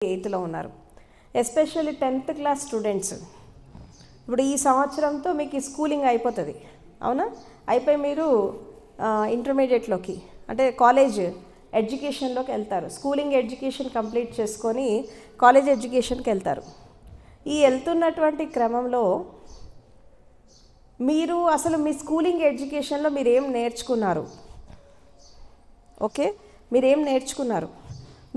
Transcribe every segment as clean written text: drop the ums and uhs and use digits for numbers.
8th లో ఉన్నారు. Especially 10th class students. ఇప్పుడు ఈ సంవత్సరంతో మీకు స్కూలింగ్ అయిపోతుంది, అవునా? అయిపోయి మీరు ఇంటర్మీడియట్లోకి అంటే కాలేజ్ ఎడ్యుకేషన్లోకి వెళ్తారు. స్కూలింగ్ ఎడ్యుకేషన్ కంప్లీట్ చేసుకొని కాలేజ్ ఎడ్యుకేషన్కి వెళ్తారు. ఈ వెళ్తున్నటువంటి క్రమంలో మీరు అసలు మీ స్కూలింగ్ ఎడ్యుకేషన్లో మీరు ఏం నేర్చుకున్నారు? ఓకే, మీరేం నేర్చుకున్నారు?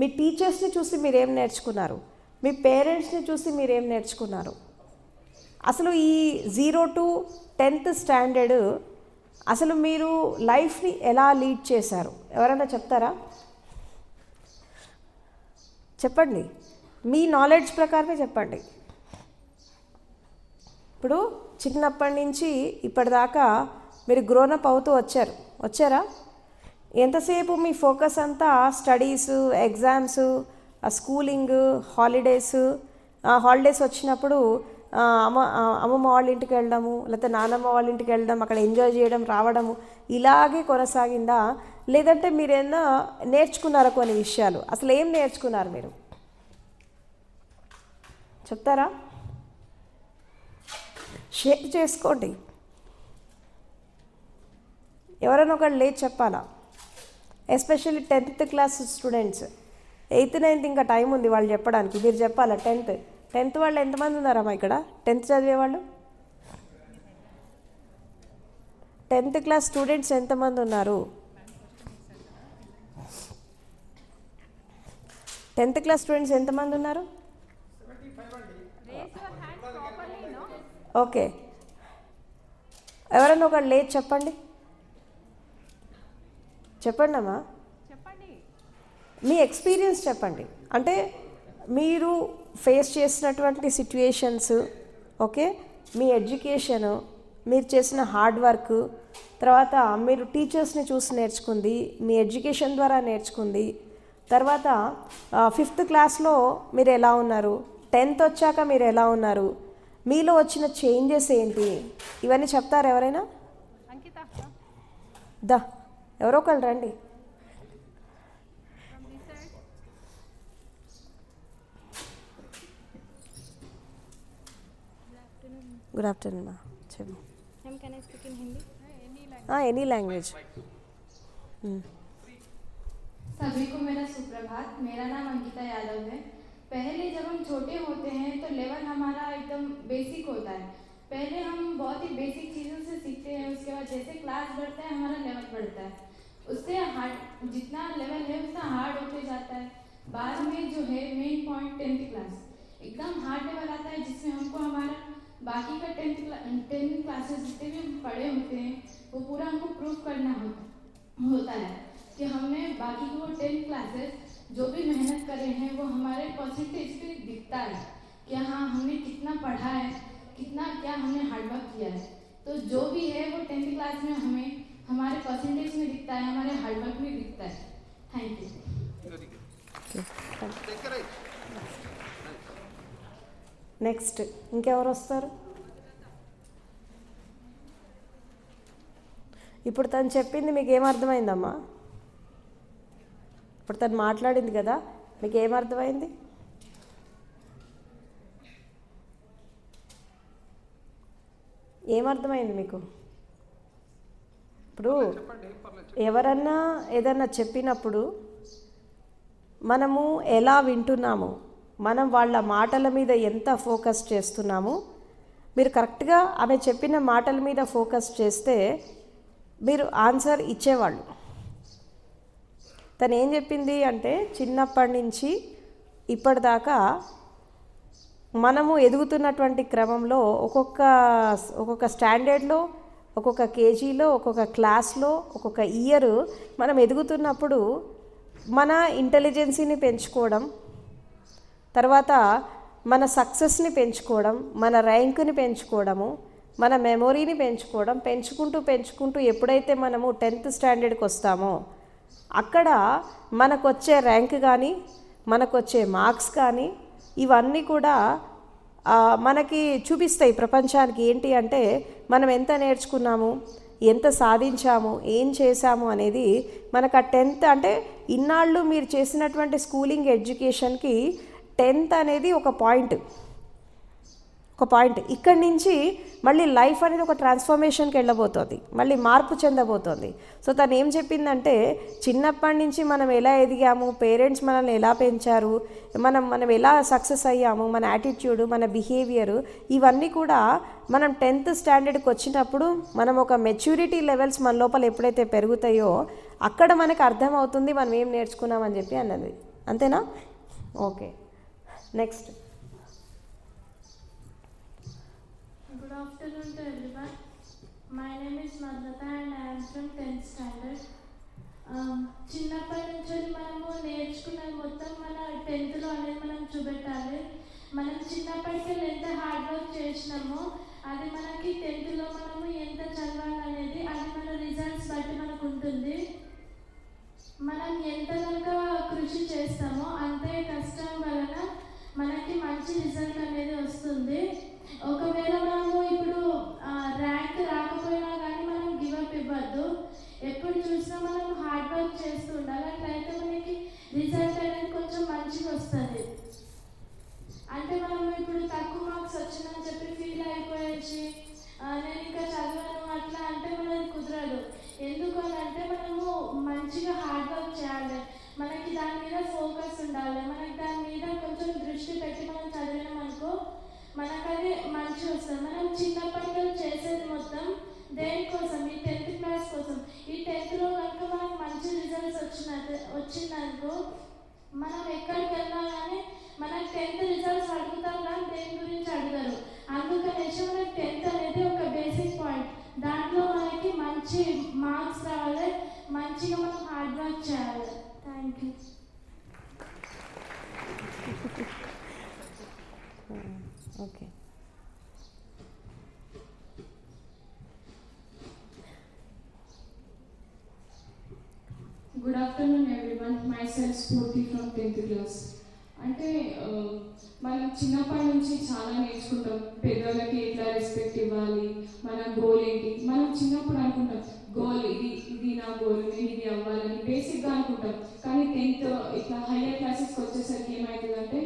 మీ టీచర్స్ని చూసి మీరేం నేర్చుకున్నారు? మీ పేరెంట్స్ని చూసి మీరేం నేర్చుకున్నారు? అసలు ఈ 0 to 10th స్టాండర్డ్ అసలు మీరు లైఫ్ని ఎలా లీడ్ చేశారు? ఎవరైనా చెప్తారా? చెప్పండి, మీ నాలెడ్జ్ ప్రకారమే చెప్పండి. ఇప్పుడు చిన్నప్పటి నుంచి ఇప్పటిదాకా మీరు గ్రోనప్ అవుతూ వచ్చారా? ఎంతసేపు మీ ఫోకస్ అంతా స్టడీస్, ఎగ్జామ్స్, స్కూలింగ్, హాలిడేస్ వచ్చినప్పుడు అమ్మమ్మ వాళ్ళ ఇంటికి వెళ్ళడము, లేకపోతే నానమ్మ వాళ్ళ ఇంటికి వెళ్ళడం, అక్కడ ఎంజాయ్ చేయడం, రావడము, ఇలాగే కొనసాగిందా? లేదంటే మీరేమన్నా నేర్చుకున్నారా కొన్ని విషయాలు? అసలు ఏం నేర్చుకున్నారు మీరు? చెప్తారా? షేర్ చేసుకోండి. ఎవరైనా ఒకళ్ళు లేచి చెప్పాలా? Especially 10th class students. 8th 9th ఇంకా టైం ఉంది వాళ్ళు చెప్పడానికి. మీరు చెప్పాలా? 10th వాళ్ళు ఎంతమంది ఉన్నారమ్మా ఇక్కడ? 10th చదివేవాళ్ళు 10th క్లాస్ స్టూడెంట్స్ ఎంతమంది ఉన్నారు? 10th క్లాస్ స్టూడెంట్స్ ఎంతమంది ఉన్నారు? ఓకే, ఎవరైనా ఒకళ్ళు లేచి చెప్పండి అమ్మా. మీ ఎక్స్పీరియన్స్ చెప్పండి. అంటే మీరు ఫేస్ చేసినటువంటి సిచ్యుయేషన్స్, ఓకే, మీ ఎడ్యుకేషను, మీరు చేసిన హార్డ్ వర్క్, తర్వాత మీరు టీచర్స్ని చూసి నేర్చుకుంది, మీ ఎడ్యుకేషన్ ద్వారా నేర్చుకుంది, తర్వాత 5th క్లాస్లో మీరు ఎలా ఉన్నారు, 10th వచ్చాక మీరు ఎలా ఉన్నారు, మీలో వచ్చిన చేంజెస్ ఏంటి, ఇవన్నీ చెప్తారు ఎవరైనా? ఎవరో ఒకళ్ళు రండి. Good afternoon ma'am. चलो ma'am, can I speak in Hindi? Any language. सभी को मेरा सुप्रभात. मेरा नाम अंकिता यादव है. पहले जब हम छोटे होते हैं तो लेवल हमारा एकदम बेसिक होता है. पहले हम बहुत ही बेसिक चीज़ों से सीखते हैं. उसके बाद जैसे क्लास बढ़ता है हमारा लेवल बढ़ता है. उससे हार्ड, जितना लेवल है उतना हार्ड होते जाता है. बाद में जो है मेन पॉइंट 10th क्लास एकदम हार्ड लेवल आता है, जिसमें हमको हमारा बाकी का 10th क्लासेस जितने भी हम पढ़े होते हैं वो पूरा हमको प्रूफ करना होता है कि हमने बाकी को 10th क्लासेस जो भी मेहनत करे हैं वो हमारे परसेंटेज पे दिखता है कि हाँ हमने कितना पढ़ा है, कितना क्या हमने हार्डवर्क किया है. तो जो भी है वो 10th क्लास में हमें हमारे परसेंटेज में दिखता है, हमारे हार्डवर्क में दिखता है. Thank you. నెక్స్ట్ ఇంకెవరు వస్తారు? ఇప్పుడు తను చెప్పింది మీకు ఏమర్థమైందమ్మా? ఇప్పుడు తను మాట్లాడింది కదా, మీకు ఏమర్థమైంది? ఏమర్థమైంది మీకు? ఇప్పుడు ఎవరన్నా ఏదన్నా చెప్పినప్పుడు మనము ఎలా వింటున్నాము, మనం వాళ్ళ మాటల మీద ఎంత ఫోకస్ చేస్తున్నాము? మీరు కరెక్ట్గా ఆమె చెప్పిన మాటల మీద ఫోకస్ చేస్తే మీరు ఆన్సర్ ఇచ్చేవాళ్ళు. తను ఏం చెప్పింది అంటే చిన్నప్పటి నుంచి ఇప్పటిదాకా మనము ఎదుగుతున్నటువంటి క్రమంలో ఒక్కొక్క స్టాండర్డ్లో, ఒక్కొక్క కేజీలో, ఒక్కొక్క క్లాస్లో, ఒక్కొక్క ఇయర్ మనం ఎదుగుతున్నప్పుడు మన ఇంటెలిజెన్సీని పెంచుకోవడం, తర్వాత మన సక్సెస్ని పెంచుకోవడం, మన ర్యాంకుని పెంచుకోవడము, మన మెమొరీని పెంచుకుంటూ ఎప్పుడైతే మనము 10th స్టాండర్డ్కి వస్తామో అక్కడ మనకొచ్చే ర్యాంక్ కానీ, మనకొచ్చే మార్క్స్ కానీ, ఇవన్నీ కూడా మనకి చూపిస్తాయి ప్రపంచానికి. ఏంటి అంటే మనం ఎంత నేర్చుకున్నాము, ఎంత సాధించాము, ఏం చేశాము అనేది మనకు ఆ 10th అంటే ఇన్నాళ్ళు మీరు చేసినటువంటి స్కూలింగ్ ఎడ్యుకేషన్కి 10th అనేది ఒక పాయింట్, ఇక్కడి నుంచి మళ్ళీ లైఫ్ అనేది ఒక ట్రాన్స్ఫర్మేషన్కి వెళ్ళబోతుంది, మళ్ళీ మార్పు చెందబోతోంది. సో తను ఏం చెప్పిందంటే చిన్నప్పటి నుంచి మనం ఎలా ఎదిగాము, పేరెంట్స్ మనల్ని ఎలా పెంచారు, మనం ఎలా సక్సెస్ అయ్యాము, మన యాటిట్యూడ్, మన బిహేవియర్, ఇవన్నీ కూడా మనం 10th స్టాండర్డ్కి వచ్చినప్పుడు మనం ఒక మెచ్యూరిటీ లెవెల్స్ మన లోపల ఎప్పుడైతే పెరుగుతాయో అక్కడ మనకు అర్థమవుతుంది మనం ఏం నేర్చుకున్నామని చెప్పి అన్నది. అంతేనా? Okay, next. Good afternoon to everyone. My name is Madhata and I am from 10th standard. చిన్నప్పటి నుంచి మనము నేర్చుకున్నది మొత్తం మన 10th అనేది మనం చూపెట్టాలి. మనం చిన్నప్పటికే ఎంత హార్డ్ వర్క్ చేసినామో అది మనకి 10th మనము ఎంత చదవాలి అనేది అది మన రిజల్ట్స్ బట్టి మనకు ఉంటుంది. మనం ఎంత కనుక కృషి చేస్తామో అంతే కష్టం వలన మనకి మంచి రిజల్ట్ అనేది వస్తుంది. ఒకవేళ మనము ఇప్పుడు ర్యాంక్ రాకపోయినా కానీ మనం గివప్ ఇవ్వద్దు. ఎప్పుడు చూసినా మనం హార్డ్ వర్క్ చేస్తూ ఉండాలి. అట్లయితే మనకి రిజల్ట్ అనేది కొంచెం మంచిగా వస్తుంది. అంటే మనం ఇప్పుడు తక్కువ మార్క్స్ వచ్చిందని చెప్పి ఫీల్ అయిపోయేసి నేను ఇంకా చదివాను అట్లా అంటే మనది కుదరదు. ఎందుకు అని అంటే మనము మంచిగా హార్డ్ వర్క్ చేయాలి, మనకి దాని మీద ఫోకస్ ఉండాలి, మనకి దాని మీద కొంచెం దృష్టి పెట్టి మనం చదివినాం అనుకో మనకు అది మంచి వస్తుంది. మనం చిన్నప్పటికీ చేసేది మొత్తం దేనికోసం? ఈ 10th క్లాస్ కోసం. ఈ 10th కనుక మనకు మంచి రిజల్ట్స్ వచ్చిందనుకో మనం ఎక్కడికి వెళ్ళినా కానీ మనకు 10th రిజల్ట్స్ అడుగుతాం కానీ దేని గురించి అడగరు. అందుకనేసి మనకి 10th అనేది ఒక బేసిక్ పాయింట్. దాంట్లో మనకి మంచి మార్క్స్ రావాలి, మంచిగా మనం హార్డ్ వర్క్ చేయాలి. Thank you. Okay, good afternoon everyone. My self స్ఫూర్తి ఫ్రమ్ 10th క్లాస్. అంటే మనం చిన్నప్పటి నుంచి చాలా నేర్చుకుంటాం. పెద్దోళ్ళకి ఎట్లా రెస్పెక్ట్ ఇవ్వాలి, మన గోల్ ఏంటి. మనం చిన్నప్పుడు అనుకుంటాం గోల్ ఇది నా గోల్, నేను ఇది అవ్వాలని బేసిక్గా అనుకుంటాం. కానీ 10th ఇట్లా హయ్యర్ క్లాసెస్కి వచ్చేసరికి ఏమవుతుందంటే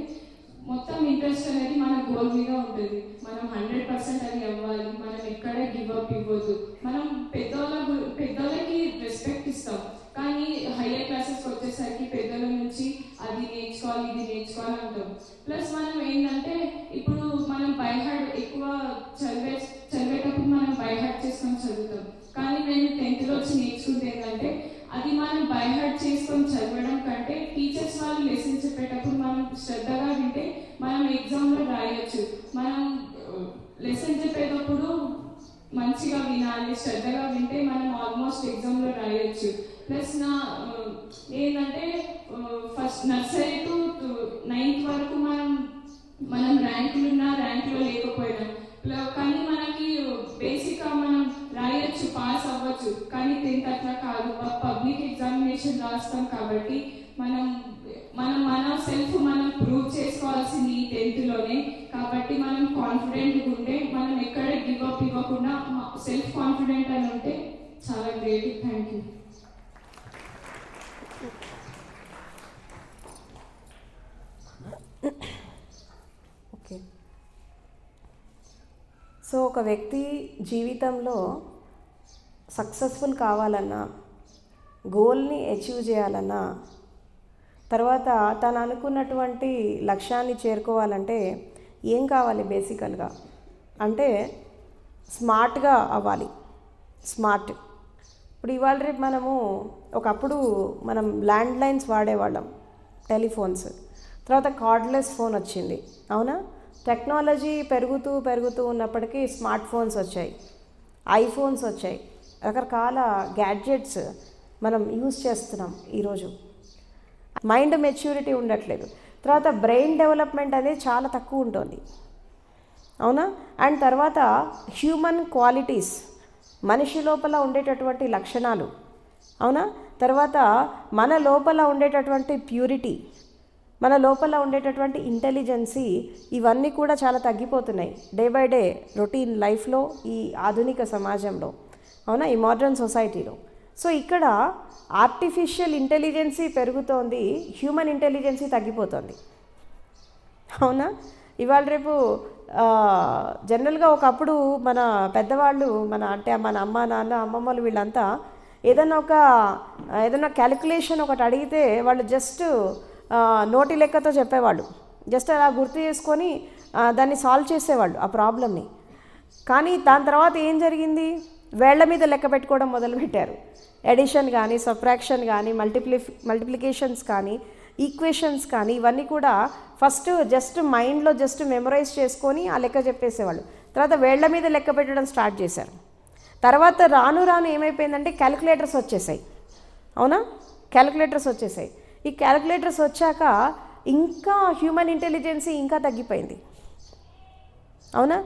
మొత్తం ఇంట్రెస్ట్ అనేది మన గోల్ మీద ఉంటుంది. మనం 100% అది అవ్వాలి, మనం ఎక్కడే గివ్ అప్ ఇవ్వద్దు. మనం పెద్దోళ్ళకి రెస్పెక్ట్ ఇస్తాం, కానీ హయ్యర్ క్లాసెస్కి వచ్చేసరికి పెద్దల నుంచి అది నేర్చుకోవాలి ఇది నేర్చుకోవాలి అంటాం. ప్లస్ మనం ఏంటంటే ఇప్పుడు మనం బై హార్ట్ ఎక్కువ చదివేటప్పుడు మనం బై హార్ట్ చేసుకొని చదువుతాం. కానీ నేను 10th వచ్చి నేర్చుకుంటే ఏంటంటే అది మనం బై హార్ట్ చేసుకొని చదవడం కంటే టీచర్స్ వాళ్ళు లెసన్ చెప్పేటప్పుడు మనం శ్రద్ధగా వింటే మనం ఎగ్జామ్లో రాయొచ్చు. మనం లెసన్ చెప్పేటప్పుడు మంచిగా వినాలి, శ్రద్ధగా వింటే మనం ఆల్మోస్ట్ ఎగ్జామ్లో రాయొచ్చు. ప్లస్ ఏంటంటే ఫస్ట్ నర్సరీ టు 9th వరకు మనం ర్యాంకులున్నా ర్యాంకులో లేకపోయినా కానీ మనకి బేసిక్గా మనం రాయొచ్చు, పాస్ అవ్వచ్చు. కానీ 10th అట్లా కాదు, పబ్లిక్ ఎగ్జామినేషన్ రాస్తాం కాబట్టి మనం మన సెల్ఫ్ మనం ప్రూవ్ చేసుకోవాల్సింది ఈ 10th కాబట్టి మనం కాన్ఫిడెంట్గా ఉంటే మనం ఎక్కడ గివ్ అప్ ఇవ్వకుండా సెల్ఫ్ కాన్ఫిడెంట్ అని ఉంటే చాలా great. Thank you. Okay, so ఒక వ్యక్తి జీవితంలో సక్సెస్ఫుల్ కావాలన్నా, గోల్ని అచీవ్ చేయాలన్నా, తర్వాత తను అనుకున్నటువంటి లక్ష్యాన్ని చేరుకోవాలంటే ఏం కావాలి బేసికల్గా అంటే స్మార్ట్గా అవ్వాలి. స్మార్ట్. ఇప్పుడు ఇవాళ రేపు ఒకప్పుడు మనం ల్యాండ్ లైన్స్ వాడేవాళ్ళం, టెలిఫోన్స్. తర్వాత కార్డ్లెస్ ఫోన్ వచ్చింది, అవునా? టెక్నాలజీ పెరుగుతూ ఉన్నప్పటికీ స్మార్ట్ ఫోన్స్ వచ్చాయి, ఐఫోన్స్ వచ్చాయి, రకరకాల గ్యాడ్జెట్స్ మనం యూజ్ చేస్తున్నాం ఈరోజు. మైండ్ మెచ్యూరిటీ ఉండట్లేదు. తర్వాత బ్రెయిన్ డెవలప్మెంట్ అనేది చాలా తక్కువ ఉంటుంది, అవునా? అండ్ తర్వాత హ్యూమన్ క్వాలిటీస్, మనిషి లోపల ఉండేటటువంటి లక్షణాలు, అవునా? తర్వాత మన లోపల ఉండేటటువంటి ప్యూరిటీ, మన లోపల ఉండేటటువంటి ఇంటెలిజెన్సీ, ఇవన్నీ కూడా చాలా తగ్గిపోతున్నాయి డే బై డే రొటీన్ లైఫ్లో, ఈ ఆధునిక సమాజంలో, అవునా? ఈ మోడర్న్ సొసైటీలో. సో ఇక్కడ ఆర్టిఫిషియల్ ఇంటెలిజెన్సీ పెరుగుతోంది, హ్యూమన్ ఇంటెలిజెన్సీ తగ్గిపోతుంది. అవునా? ఇవాళ రేపు జనరల్గా ఒకప్పుడు మన పెద్దవాళ్ళు అంటే మన అమ్మ నాన్న అమ్మమ్మలు వీళ్ళంతా ఏదైనా క్యాలిక్యులేషన్ ఒకటి అడిగితే వాళ్ళు జస్ట్ నోటి లెక్కతో చెప్పేవాళ్ళు, జస్ట్ అలా గుర్తు చేసుకొని దాన్ని సాల్వ్ చేసేవాళ్ళు ఆ ప్రాబ్లమ్ని. కానీ దాని తర్వాత ఏం జరిగింది, వేళ్ల మీద లెక్క పెట్టుకోవడం మొదలుపెట్టారు. ఎడిషన్ కానీ సబ్ట్రాక్షన్ కానీ మల్టిప్లికేషన్స్ కానీ ఈక్వేషన్స్ కానీ ఇవన్నీ కూడా ఫస్ట్ జస్ట్ మైండ్లో జస్ట్ మెమరైజ్ చేసుకొని ఆ లెక్క చెప్పేసేవాళ్ళు. తర్వాత వేళ్ల మీద లెక్క పెట్టడం స్టార్ట్ చేశారు. తర్వాత రాను రాను ఏమైపోయిందంటే క్యాలిక్యులేటర్స్ వచ్చేసాయి. అవునా? క్యాలిక్యులేటర్స్ వచ్చేసాయి. ఈ క్యాలిక్యులేటర్స్ వచ్చాక ఇంకా హ్యూమన్ ఇంటెలిజెన్సీ ఇంకా తగ్గిపోయింది. అవునా?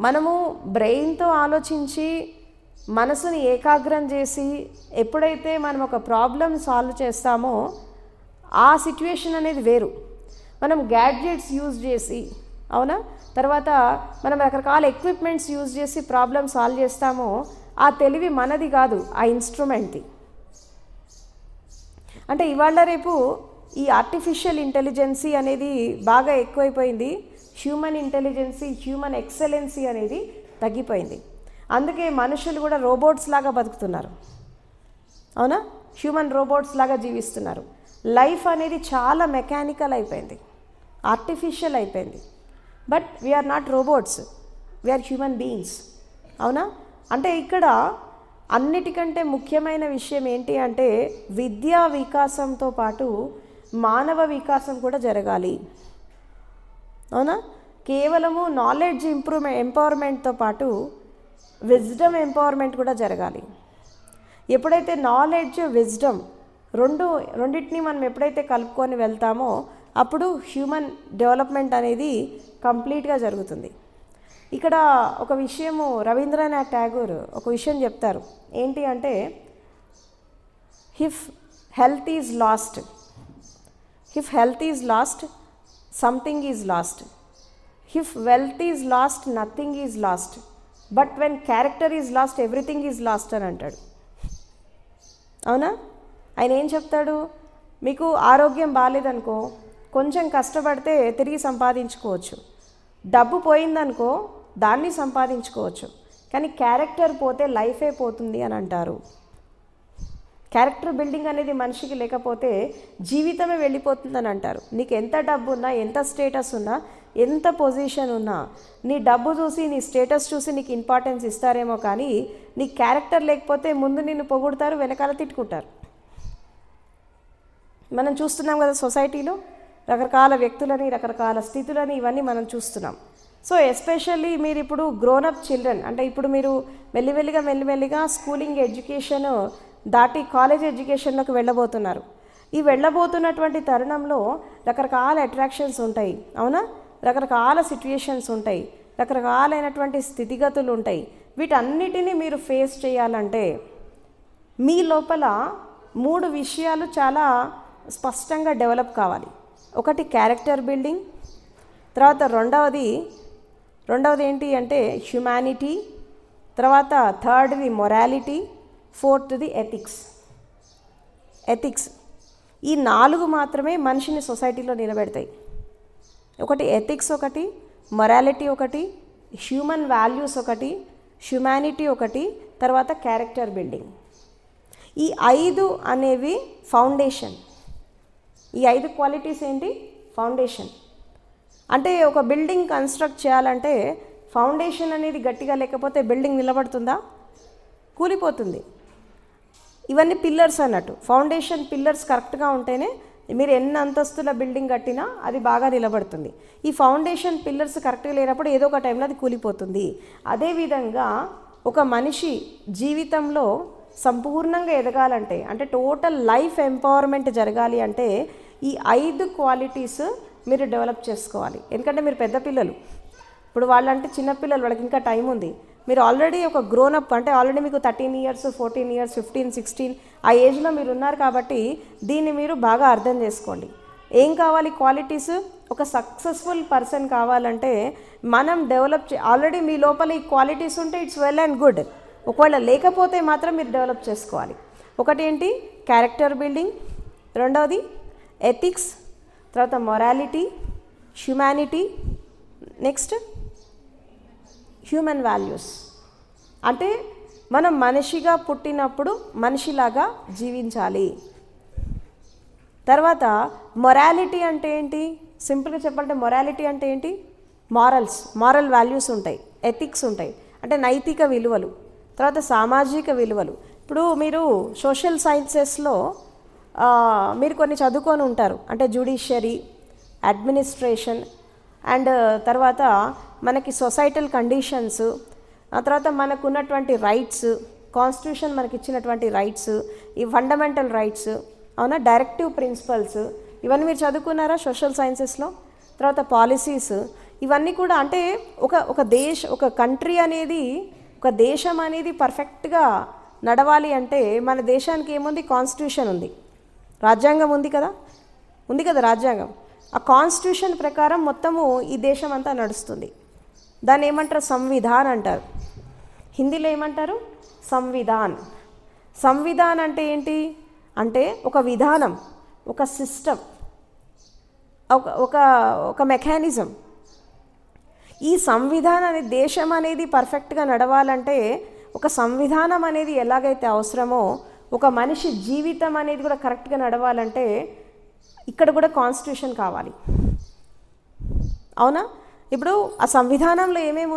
మనము బ్రెయిన్తో ఆలోచించి మనసుని ఏకాగ్రం చేసి ఎప్పుడైతే మనం ఒక ప్రాబ్లం సాల్వ్ చేస్తామో ఆ సిచ్యువేషన్ అనేది వేరు. మనం గ్యాడ్జెట్స్ యూజ్ చేసి, అవునా, తర్వాత మనం రకరకాల ఎక్విప్మెంట్స్ యూజ్ చేసి ప్రాబ్లం సాల్వ్ చేస్తామో ఆ తెలివి మనది కాదు, ఆ ఇన్స్ట్రుమెంట్ది. అంటే ఇవాళ రేపు ఈ ఆర్టిఫిషియల్ ఇంటెలిజెన్సీ అనేది బాగా ఎక్కువైపోయింది. హ్యూమన్ ఇంటెలిజెన్సీ, హ్యూమన్ ఎక్సలెన్సీ అనేది తగ్గిపోయింది. అందుకే మనుషులు కూడా రోబోట్స్ లాగా బతుకుతున్నారు. అవునా? హ్యూమన్ రోబోట్స్ లాగా జీవిస్తున్నారు. లైఫ్ అనేది చాలా మెకానికల్ అయిపోయింది, ఆర్టిఫిషియల్ అయిపోయింది. But we are not robots, we are human beings. అవునా? అంటే ఇక్కడ అన్నిటికంటే ముఖ్యమైన విషయం ఏంటి అంటే విద్యా వికాసంతో పాటు మానవ వికాసం కూడా జరగాలి. అవునా? కేవలము నాలెడ్జ్ ఎంపవర్మెంట్తో పాటు విజ్డమ్ ఎంపవర్మెంట్ కూడా జరగాలి. ఎప్పుడైతే నాలెడ్జ్ విజ్డమ్ రెండింటిని మనం ఎప్పుడైతే కలుపుకొని వెళ్తామో అప్పుడు హ్యూమన్ డెవలప్మెంట్ అనేది కంప్లీట్గా జరుగుతుంది. ఇక్కడ ఒక విషయము రవీంద్రనాథ్ ఠాగూర్ ఒక విషయం చెప్తారు. ఏంటి అంటే if health is lost something is lost, if wealth is lost nothing is lost, but when character is lost everything is lost అని అంటాడు. అవునా? ఆయన ఏం చెప్తాడు, మీకు ఆరోగ్యం బాగాలేదనుకో కొంచెం కష్టపడితే తిరిగి సంపాదించుకోవచ్చు, డబ్బు పోయిందనుకో దాన్ని సంపాదించుకోవచ్చు, కానీ క్యారెక్టర్ పోతే లైఫే పోతుంది అని అంటారు. క్యారెక్టర్ బిల్డింగ్ అనేది మనిషికి లేకపోతే జీవితమే వెళ్ళిపోతుందని అంటారు. నీకు ఎంత డబ్బు ఉన్నా, ఎంత స్టేటస్ ఉన్నా, ఎంత పొజిషన్ ఉన్నా, నీ డబ్బు చూసి నీ స్టేటస్ చూసి నీకు ఇంపార్టెన్స్ ఇస్తారేమో కానీ నీ క్యారెక్టర్ లేకపోతే ముందు నిన్ను పొగుడతారు, వెనకాల తిట్టుకుంటారు. మనం చూస్తున్నాం కదా సొసైటీలో రకరకాల వ్యక్తులని, రకరకాల స్థితులని, ఇవన్నీ మనం చూస్తున్నాం. సో ఎస్పెషల్లీ మీరు ఇప్పుడు గ్రోనప్ చిల్డ్రన్, అంటే ఇప్పుడు మీరు మెల్లిమెల్లిగా స్కూలింగ్ ఎడ్యుకేషన్ దాటి కాలేజ్ ఎడ్యుకేషన్లోకి వెళ్ళబోతున్నారు. ఈ వెళ్ళబోతున్నటువంటి తరుణంలో రకరకాల అట్రాక్షన్స్ ఉంటాయి. అవునా? రకరకాల సిచ్యుయేషన్స్ ఉంటాయి, రకరకాలైనటువంటి స్థితిగతులు ఉంటాయి. వీటన్నిటినీ మీరు ఫేస్ చేయాలంటే మీ లోపల 3 విషయాలు చాలా స్పష్టంగా డెవలప్ కావాలి. ఒకటి క్యారెక్టర్ బిల్డింగ్, తర్వాత రెండవది ఏంటి అంటే హ్యుమానిటీ, తర్వాత థర్డ్ది మొరాలిటీ, ఫోర్త్ది ఎథిక్స్. ఈ 4 మాత్రమే మనిషిని సొసైటీలో నిలబెడతాయి. ఒకటి ఎథిక్స్, ఒకటి మొరాలిటీ, ఒకటి హ్యూమన్ వాల్యూస్, ఒకటి హ్యుమానిటీ, ఒకటి తర్వాత క్యారెక్టర్ బిల్డింగ్. ఈ 5 అనేవి ఫౌండేషన్. ఈ 5 క్వాలిటీస్ ఏంటి? ఫౌండేషన్. అంటే ఒక బిల్డింగ్ కన్స్ట్రక్ట్ చేయాలంటే ఫౌండేషన్ అనేది గట్టిగా లేకపోతే బిల్డింగ్ నిలబడుతుందా? కూలిపోతుంది. ఇవన్నీ పిల్లర్స్ అన్నట్టు. ఫౌండేషన్ పిల్లర్స్ కరెక్ట్గా ఉంటేనే మీరు ఎన్ని అంతస్తుల బిల్డింగ్ కట్టినా అది బాగా నిలబడుతుంది. ఈ ఫౌండేషన్ పిల్లర్స్ కరెక్ట్గా లేనప్పుడు ఏదో ఒక టైంలో అది కూలిపోతుంది. అదేవిధంగా ఒక మనిషి జీవితంలో సంపూర్ణంగా ఎదగాలంటే, అంటే టోటల్ లైఫ్ ఎంపవర్మెంట్ జరగాలి అంటే ఈ 5 క్వాలిటీస్ మీరు డెవలప్ చేసుకోవాలి. ఎందుకంటే మీరు పెద్ద పిల్లలు, ఇప్పుడు వాళ్ళంటే చిన్నపిల్లలు, వాళ్ళకి ఇంకా టైం ఉంది. మీరు ఆల్రెడీ ఒక గ్రోనప్, అంటే ఆల్రెడీ మీకు 13 years 14 years 15 16 ఆ ఏజ్లో మీరు ఉన్నారు కాబట్టి దీన్ని మీరు బాగా అర్థం చేసుకోండి. ఏం కావాలి క్వాలిటీస్? ఒక సక్సెస్ఫుల్ పర్సన్ కావాలంటే మనం డెవలప్ ఆల్రెడీ మీ లోపల ఈ క్వాలిటీస్ ఉంటే ఇట్స్ వెల్ అండ్ గుడ్. ఒకవేళ లేకపోతే మాత్రం మీరు డెవలప్ చేసుకోవాలి. ఒకటి ఏంటి? క్యారెక్టర్ బిల్డింగ్, రెండవది ఎథిక్స్, తర్వాత morality, humanity, next human values. అంటే మనం మనిషిగా పుట్టినప్పుడు మనిషిలాగా జీవించాలి. తర్వాత మొరాలిటీ అంటే ఏంటి? సింపుల్గా చెప్పాలంటే మొరాలిటీ అంటే ఏంటి? మారల్ వాల్యూస్ ఉంటాయి, ఎథిక్స్ ఉంటాయి, అంటే నైతిక విలువలు. తర్వాత సామాజిక విలువలు. ఇప్పుడు మీరు సోషల్ సైన్సెస్లో మీరు కొన్ని చదువుకొని ఉంటారు, అంటే జ్యుడిషియరీ, అడ్మినిస్ట్రేషన్, అండ్ తర్వాత మనకి సొసైటల్ కండిషన్స్, ఆ తర్వాత మనకు ఉన్నటువంటి రైట్స్, కాన్స్టిట్యూషన్ మనకి ఇచ్చినటువంటి రైట్స్, ఈ ఫండమెంటల్ రైట్స్, అవునా, డైరెక్టివ్ ప్రిన్సిపల్స్, ఇవన్నీ మీరు చదువుకున్నారా సోషల్ సైన్సెస్లో? తర్వాత పాలసీస్, ఇవన్నీ కూడా అంటే ఒక కంట్రీ అనేది, ఒక దేశం అనేది పర్ఫెక్ట్గా నడవాలి అంటే మన దేశానికి ఏముంది? కాన్స్టిట్యూషన్ ఉంది, రాజ్యాంగం ఉంది కదా, రాజ్యాంగం. ఆ కాన్స్టిట్యూషన్ ప్రకారం మొత్తము ఈ దేశం అంతా నడుస్తుంది. దాన్ని ఏమంటారు? సంవిధాన్ అంటారు. హిందీలో ఏమంటారు? సంవిధాన్. సంవిధాన్ అంటే ఏంటి? అంటే ఒక విధానం, ఒక సిస్టమ్, ఒక మెకానిజం. ఈ సంవిధానం అనేది, దేశం అనేది పర్ఫెక్ట్గా నడవాలంటే ఒక సంవిధానం అనేది ఎలాగైతే అవసరమో ఒక మనిషి జీవితం అనేది కూడా కరెక్ట్గా నడవాలంటే ఇక్కడ కూడా కాన్స్టిట్యూషన్ కావాలి, అవునా? ఇప్పుడు ఆ సంవిధానంలో ఏమేమి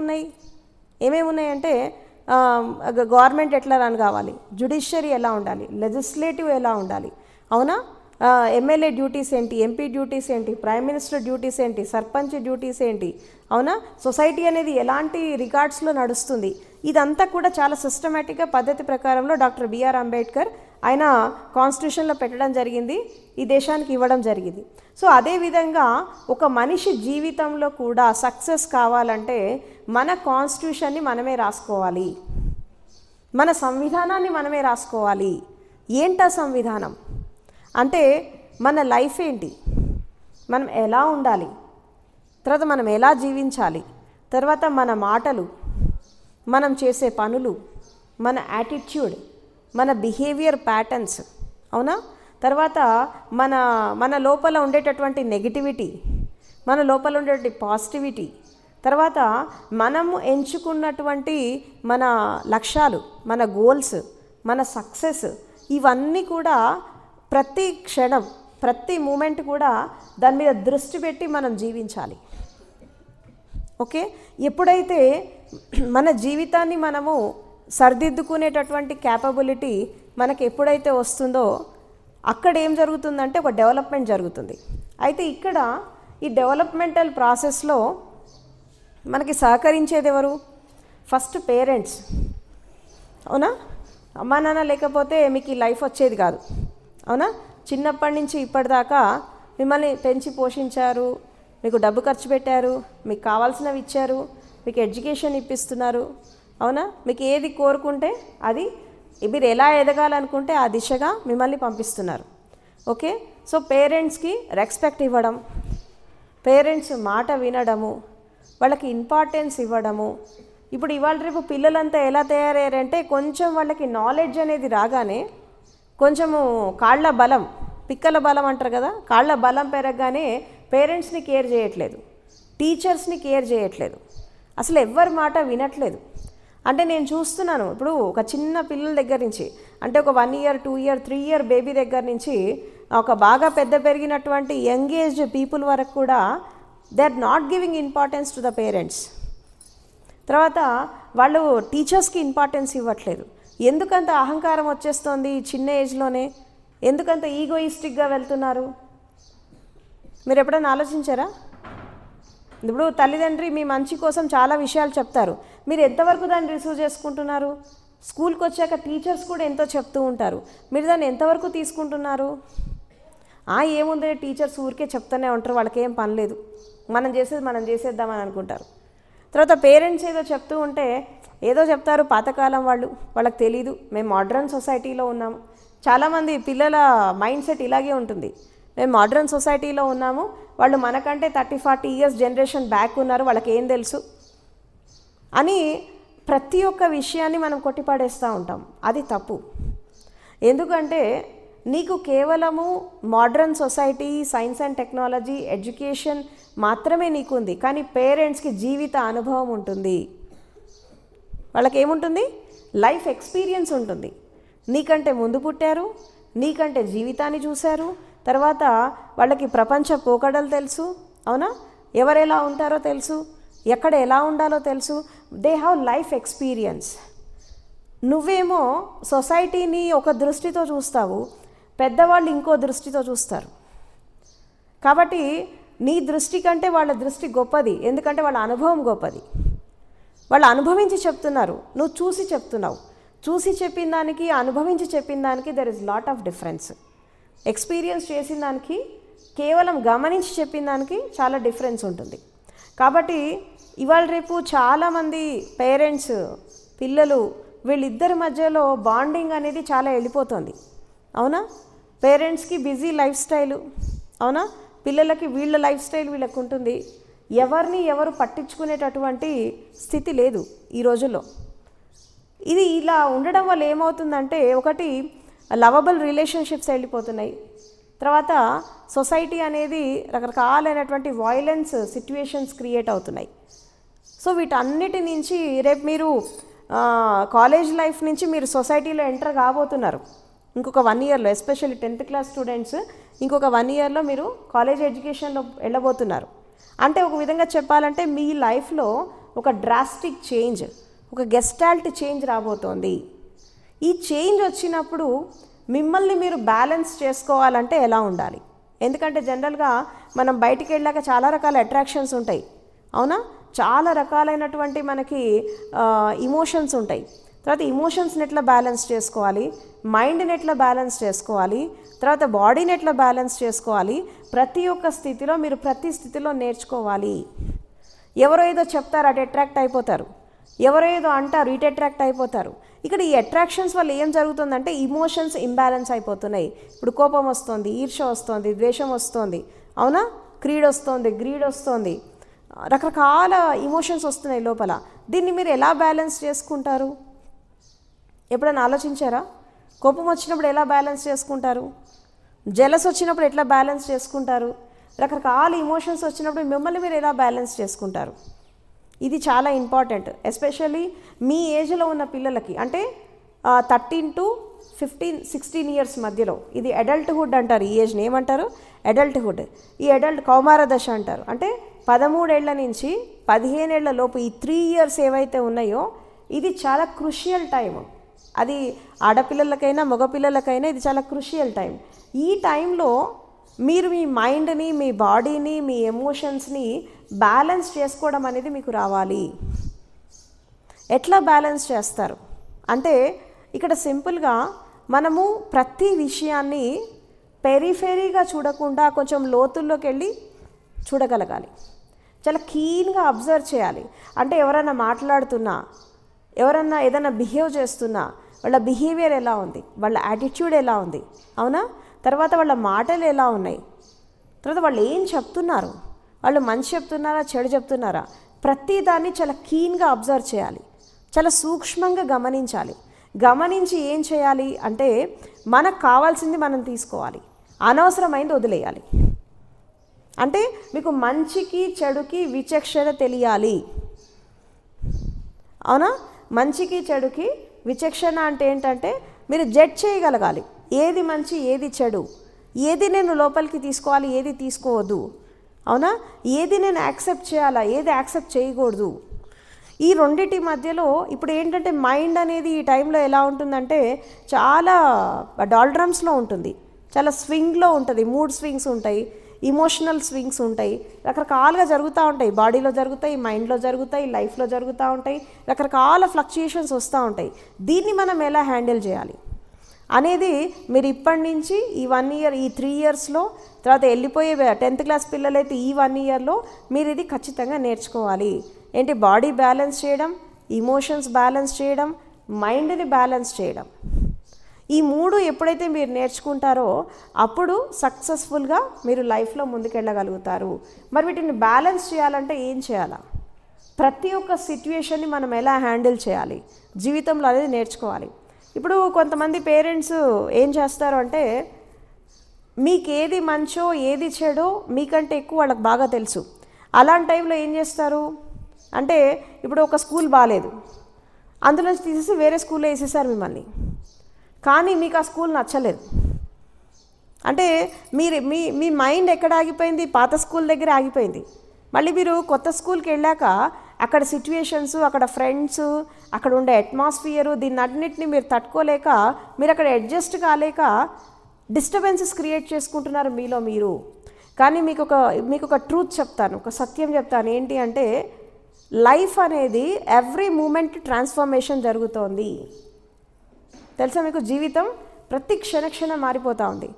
ఉన్నాయి అంటే గవర్నమెంట్ ఎట్లా రన్ కావాలి, జ్యుడిషియరీ ఎలా ఉండాలి, లెజిస్లేటివ్ ఎలా ఉండాలి, అవునా, ఎమ్మెల్యే డ్యూటీస్ ఏంటి, ఎంపీ డ్యూటీస్ ఏంటి, ప్రైమ్ మినిస్టర్ డ్యూటీస్ ఏంటి, సర్పంచ్ డ్యూటీస్ ఏంటి, అవునా, సొసైటీ అనేది ఎలాంటి రికార్డ్స్లో నడుస్తుంది, ఇదంతా కూడా చాలా సిస్టమేటిక్గా పద్ధతి ప్రకారంలో డాక్టర్ బిఆర్ అంబేద్కర్ ఆయన కాన్స్టిట్యూషన్లో పెట్టడం జరిగింది, ఈ దేశానికి ఇవ్వడం జరిగింది. సో అదేవిధంగా ఒక మనిషి జీవితంలో కూడా సక్సెస్ కావాలంటే మన కాన్స్టిట్యూషన్ని మనమే రాసుకోవాలి, మన సంవిధానాన్ని మనమే రాసుకోవాలి. ఏంటా సంవిధానం అంటే మన లైఫ్ ఏంటి, మనం ఎలా ఉండాలి, తర్వాత మనం ఎలా జీవించాలి, తర్వాత మన మాటలు, మనం చేసే పనులు, మన యాటిట్యూడ్, మన బిహేవియర్ ప్యాటర్న్స్, అవునా, తర్వాత మన లోపల ఉండేటటువంటి నెగిటివిటీ, మన లోపల ఉండేటువంటి పాజిటివిటీ, తర్వాత మనము ఎంచుకున్నటువంటి మన లక్ష్యాలు, మన గోల్స్, మన సక్సెస్, ఇవన్నీ కూడా ప్రతి క్షణం, ప్రతి మూమెంట్ కూడా దాని మీద దృష్టి పెట్టి మనం జీవించాలి. ఓకే, ఎప్పుడైతే మన జీవితాన్ని మనము సరిదిద్దుకునేటటువంటి క్యాపబిలిటీ మనకి ఎప్పుడైతే వస్తుందో అక్కడ ఏం జరుగుతుందంటే ఒక డెవలప్మెంట్ జరుగుతుంది. అయితే ఇక్కడ ఈ డెవలప్మెంటల్ ప్రాసెస్లో మనకి సహకరించేది ఎవరు? ఫస్ట్ పేరెంట్స్, అవునా. అమ్మా నాన్న లేకపోతే మీకు ఈ లైఫ్ వచ్చేది కాదు, అవునా. చిన్నప్పటి నుంచి ఇప్పటిదాకా మిమ్మల్ని పెంచి పోషించారు, మీకు డబ్బు ఖర్చు పెట్టారు, మీకు కావాల్సినవి ఇచ్చారు, మీకు ఎడ్యుకేషన్ ఇప్పిస్తున్నారు, అవునా. మీకు ఏది కోరుకుంటే అది, మీరు ఎలా ఎదగాలనుకుంటే ఆ దిశగా మిమ్మల్ని పంపిస్తున్నారు. ఓకే, సో పేరెంట్స్కి రెస్పెక్ట్ ఇవ్వడం, పేరెంట్స్ మాట వినడము, వాళ్ళకి ఇంపార్టెన్స్ ఇవ్వడము. ఇప్పుడు ఇవాళ రేపు పిల్లలంతా ఎలా తయారయ్యారంటే కొంచెం వాళ్ళకి నాలెడ్జ్ అనేది రాగానే కొంచెము కాళ్ళ బలం, పిక్కల బలం అంటారు కదా, కాళ్ళ బలం పెరగగానే పేరెంట్స్ని కేర్ చేయట్లేదు, టీచర్స్ని కేర్ చేయట్లేదు, అసలు ఎవ్వరి మాట వినట్లేదు. అంటే నేను చూస్తున్నాను ఇప్పుడు ఒక చిన్న పిల్లల దగ్గర నుంచి, అంటే ఒక 1 year 2 year 3 year బేబీ దగ్గర నుంచి ఒక బాగా పెద్ద పెరిగినటువంటి యంగ్ ఏజ్ పీపుల్ వరకు కూడా they are not giving importance to the parents. తర్వాత వాళ్ళు టీచర్స్కి ఇంపార్టెన్స్ ఇవ్వట్లేదు. ఎందుకంత అహంకారం వచ్చేస్తుంది చిన్న ఏజ్లోనే? ఎందుకంత ఈగోయిస్టిక్గా వెళ్తున్నారు? మీరు ఎప్పుడైనా ఆలోచించారా? ఇప్పుడు తల్లిదండ్రి మీ మంచి కోసం చాలా విషయాలు చెప్తారు, మీరు ఎంతవరకు దాన్ని రిసీవ్ చేసుకుంటున్నారు? స్కూల్కి వచ్చాక టీచర్స్ కూడా ఎంతో చెప్తూ ఉంటారు, మీరు దాన్ని ఎంతవరకు తీసుకుంటున్నారు? ఏముంది, టీచర్స్ ఊరికే చెప్తూనే ఉంటారు, వాళ్ళకి ఏం పని లేదు, మనం చేసేద్దామని అనుకుంటారు. తర్వాత పేరెంట్స్ ఏదో చెప్తూ ఉంటే ఏదో చెప్తారు, పాతకాలం వాళ్ళకి తెలీదు, మేము మోడ్రన్ సొసైటీలో ఉన్నాము. చాలామంది పిల్లల మైండ్ సెట్ ఇలాగే ఉంటుంది, మేము మోడ్రన్ సొసైటీలో ఉన్నాము, వాళ్ళు మనకంటే 30-40 years జనరేషన్ బ్యాక్ ఉన్నారు, వాళ్ళకి ఏం తెలుసు అని ప్రతి ఒక్క విషయాన్ని మనం కొట్టిపడేస్తూ ఉంటాం. అది తప్పు. ఎందుకంటే నీకు కేవలము modern society, science and technology, education మాత్రమే నీకుంది, కానీ పేరెంట్స్కి జీవిత అనుభవం ఉంటుంది. వాళ్ళకి ఏముంటుంది? లైఫ్ ఎక్స్పీరియన్స్ ఉంటుంది. నీకంటే ముందు పుట్టారు, నీకంటే జీవితాన్ని చూశారు, తర్వాత వాళ్ళకి ప్రపంచ పోకడలు తెలుసు, అవునా? ఎవరు ఎలా ఉంటారో తెలుసు, ఎక్కడ ఎలా ఉండాలో తెలుసు. They have life experience. నువ్వేమో సొసైటీని ఒక దృష్టితో చూస్తావు, పెద్దవాళ్ళు ఇంకో దృష్టితో చూస్తారు. కాబట్టి నీ దృష్టి కంటే వాళ్ళ దృష్టి గొప్పది, ఎందుకంటే వాళ్ళ అనుభవం గొప్పది. వాళ్ళు అనుభవించి చెప్తున్నారు, నువ్వు చూసి చెప్తున్నావు. చూసి చెప్పిన దానికి, అనుభవించి చెప్పిన దానికి there is lot of difference. Experience చేసిన దానికి, కేవలం గమనించి చెప్పిన దానికి చాలా డిఫరెన్స్ ఉంటుంది. కాబట్టి ఇవాళ రేపు చాలామంది పేరెంట్స్, పిల్లలు, వీళ్ళిద్దరి మధ్యలో బాండింగ్ అనేది చాలా వెళ్ళిపోతుంది, అవునా? పేరెంట్స్కి బిజీ లైఫ్ స్టైలు, అవునా? పిల్లలకి వీళ్ళ లైఫ్ స్టైల్ వీళ్ళకు ఉంటుంది. ఎవరిని ఎవరు పట్టించుకునేటటువంటి స్థితి లేదు ఈ రోజుల్లో. ఇది ఇలా ఉండడం వల్ల ఏమవుతుందంటే, ఒకటి లవబుల్ రిలేషన్షిప్స్ వెళ్ళిపోతున్నాయి, తర్వాత సొసైటీ అనేది రకరకాలైనటువంటి వైలెన్స్ సిట్యుయేషన్స్ క్రియేట్ అవుతున్నాయి. సో వీటన్నిటి నుంచి రేపు మీరు కాలేజ్ లైఫ్ నుంచి మీరు సొసైటీలో ఎంటర్ కాబోతున్నారు ఇంకొక 1 ఇయర్లో. ఎస్పెషల్లీ 10th క్లాస్ స్టూడెంట్స్ ఇంకొక 1 ఇయర్లో మీరు కాలేజ్ ఎడ్యుకేషన్లో వెళ్ళబోతున్నారు. అంటే ఒక విధంగా చెప్పాలంటే మీ లైఫ్లో ఒక డ్రాస్టిక్ చేంజ్, ఒక గెస్టాల్ట్ చేంజ్ రాబోతోంది. ఈ చేంజ్ వచ్చినప్పుడు మిమ్మల్ని మీరు బ్యాలెన్స్ చేసుకోవాలంటే ఎలా ఉండాలి? ఎందుకంటే జనరల్గా మనం బయటికి వెళ్ళాక చాలా రకాల అట్రాక్షన్స్ ఉంటాయి, అవునా? చాలా రకాలైనటువంటి మనకి ఇమోషన్స్ ఉంటాయి. తర్వాత ఇమోషన్స్ని ఎట్లా బ్యాలెన్స్ చేసుకోవాలి, మైండ్ని ఎట్లా బ్యాలెన్స్ చేసుకోవాలి, తర్వాత బాడీని ఎట్లా బ్యాలెన్స్ చేసుకోవాలి, ప్రతి ఒక్క స్థితిలో మీరు ప్రతి స్థితిలో నేర్చుకోవాలి. ఎవరో ఏదో చెప్తారు, అటు అట్రాక్ట్ అయిపోతారు, ఎవరో ఏదో అంటారు, ఇటు అట్రాక్ట్ అయిపోతారు. ఇక్కడ ఈ అట్రాక్షన్స్ వల్ల ఏం జరుగుతుందంటే ఇమోషన్స్ ఇంబ్యాలెన్స్ అయిపోతున్నాయి. ఇప్పుడు కోపం వస్తుంది, ఈర్ష్య వస్తుంది, ద్వేషం వస్తుంది, అవునా? క్రీడ్ వస్తుంది, గ్రీడ్ వస్తుంది, రకరకాల ఇమోషన్స్ వస్తున్నాయి లోపల. దీన్ని మీరు ఎలా బ్యాలెన్స్ చేసుకుంటారు? ఎప్పుడైనా ఆలోచించారా? కోపం వచ్చినప్పుడు ఎలా బ్యాలెన్స్ చేసుకుంటారు? జెలస్ వచ్చినప్పుడు ఎట్లా బ్యాలెన్స్ చేసుకుంటారు? రకరకాల ఇమోషన్స్ వచ్చినప్పుడు మిమ్మల్ని మీరు ఎలా బ్యాలెన్స్ చేసుకుంటారు? ఇది చాలా ఇంపార్టెంట్. ఎస్పెషల్లీ మీ ఏజ్లో ఉన్న పిల్లలకి, అంటే 13 to 15, 16 ఇయర్స్ మధ్యలో, ఇది అడల్ట్హుడ్ అంటారు. ఈ ఏజ్ని ఏమంటారు? అడల్ట్హుడ్. ఈ అడల్ట్ కౌమార దశ అంటారు. అంటే 13 ఏళ్ల నుంచి 15 ఏళ్ల లోపు ఈ 3 ఇయర్స్ ఏవైతే ఉన్నాయో ఇది చాలా క్రుషియల్ టైం. అది ఆడపిల్లలకైనా మగపిల్లలకైనా ఇది చాలా క్రుషియల్ టైం. ఈ టైంలో మీరు మీ మైండ్ని, మీ బాడీని, మీ ఎమోషన్స్ని బ్యాలెన్స్ చేసుకోవడం అనేది మీకు రావాలి. ఎట్లా బ్యాలెన్స్ చేస్తారు అంటే, ఇక్కడ సింపుల్గా మనము ప్రతి విషయాన్ని పెరిఫెరీగా చూడకుండా కొంచెం లోతుల్లోకి వెళ్ళి చూడగలగాలి. చాలా కీన్గా అబ్జర్వ్ చేయాలి. అంటే ఎవరైనా మాట్లాడుతున్నా, ఎవరన్నా ఏదైనా బిహేవ్ చేస్తున్నా, వాళ్ళ బిహేవియర్ ఎలా ఉంది, వాళ్ళ యాటిట్యూడ్ ఎలా ఉంది, అవునా? తర్వాత వాళ్ళ మాటలు ఎలా ఉన్నాయి, తర్వాత వాళ్ళు ఏం చెప్తున్నారు, వాళ్ళు మంచి చెప్తున్నారా, చెడు చెప్తున్నారా, ప్రతి దాన్ని చాలా కీన్గా అబ్జర్వ్ చేయాలి, చాలా సూక్ష్మంగా గమనించాలి. గమనించి ఏం చేయాలి అంటే, మనకు కావాల్సింది మనం తీసుకోవాలి, అనవసరమైంది వదిలేయాలి. అంటే మీకు మంచికి చెడుకి విచక్షణ తెలియాలి, అవునా? మంచికి చెడుకి విచక్షణ అంటే ఏంటంటే మీరు జడ్జ్ చేయగలగాలి, ఏది మంచి ఏది చెడు, ఏది నేను లోపలికి తీసుకోవాలి ఏది తీసుకోవద్దు, అవునా? ఏది నేను యాక్సెప్ట్ చేయాలా ఏది యాక్సెప్ట్ చేయకూడదు. ఈ రెండిటి మధ్యలో ఇప్పుడు ఏంటంటే మైండ్ అనేది ఈ టైంలో ఎలా ఉంటుందంటే చాలా డాల్డ్రమ్స్లో ఉంటుంది, చాలా స్వింగ్లో ఉంటుంది. మూడ్ స్వింగ్స్ ఉంటాయి, ఇమోషనల్ స్వింగ్స్ ఉంటాయి, రకరకాలుగా జరుగుతూ ఉంటాయి. బాడీలో జరుగుతాయి, మైండ్లో జరుగుతాయి, లైఫ్లో జరుగుతూ ఉంటాయి, రకరకాల ఫ్లక్చుయేషన్స్ వస్తూ ఉంటాయి. దీన్ని మనం ఎలా హ్యాండిల్ చేయాలి అనేది మీరు ఇప్పటి నుంచి ఈ 1 ఇయర్, ఈ 3 ఇయర్స్లో, తర్వాత వెళ్ళిపోయే 10th క్లాస్ పిల్లలైతే ఈ 1 ఇయర్లో మీరు ఇది ఖచ్చితంగా నేర్చుకోవాలి. ఏంటి? బాడీ బ్యాలెన్స్ చేయడం, ఇమోషన్స్ బ్యాలెన్స్ చేయడం, మైండ్ని బ్యాలెన్స్ చేయడం. ఈ 3 ఎప్పుడైతే మీరు నేర్చుకుంటారో అప్పుడు సక్సెస్ఫుల్గా మీరు లైఫ్లో ముందుకెళ్ళగలుగుతారు. మరి వీటిని బ్యాలెన్స్ చేయాలంటే ఏం చేయాలా? ప్రతి ఒక్క సిట్యుయేషన్ని మనం ఎలా హ్యాండిల్ చేయాలి జీవితంలో అనేది నేర్చుకోవాలి. ఇప్పుడు కొంతమంది పేరెంట్స్ ఏం చేస్తారు అంటే మీకు ఏది మంచో ఏది చెడో మీకంటే ఎక్కువ వాళ్ళకి బాగా తెలుసు. అలాంటి టైంలో ఏం చేస్తారు అంటే ఇప్పుడు ఒక స్కూల్ బాగాలేదు, అందులో తీసేసి వేరే స్కూల్లో వేసేసారు మిమ్మల్ని, కానీ మీకు ఆ స్కూల్ నచ్చలేదు. అంటే మీ మీ మైండ్ ఎక్కడ ఆగిపోయింది? పాత స్కూల్ దగ్గర ఆగిపోయింది. మళ్ళీ మీరు కొత్త స్కూల్కి వెళ్ళాక అక్కడ సిచ్యువేషన్స్, అక్కడ ఫ్రెండ్స్, అక్కడ ఉండే అట్మాస్ఫియరు, దీన్ని అన్నింటినీ మీరు తట్టుకోలేక మీరు అక్కడ అడ్జస్ట్ కాలేక డిస్టర్బెన్సెస్ క్రియేట్ చేసుకుంటున్నారు మీలో మీరు. కానీ మీకు ఒక ట్రూత్ చెప్తాను, ఒక సత్యం చెప్తాను. ఏంటి అంటే లైఫ్ అనేది ఎవ్రీ మూమెంట్ ట్రాన్స్ఫర్మేషన్ జరుగుతోంది. తెలుసా మీకు? జీవితం ప్రతి క్షణక్షణం మారిపోతూ ఉంది.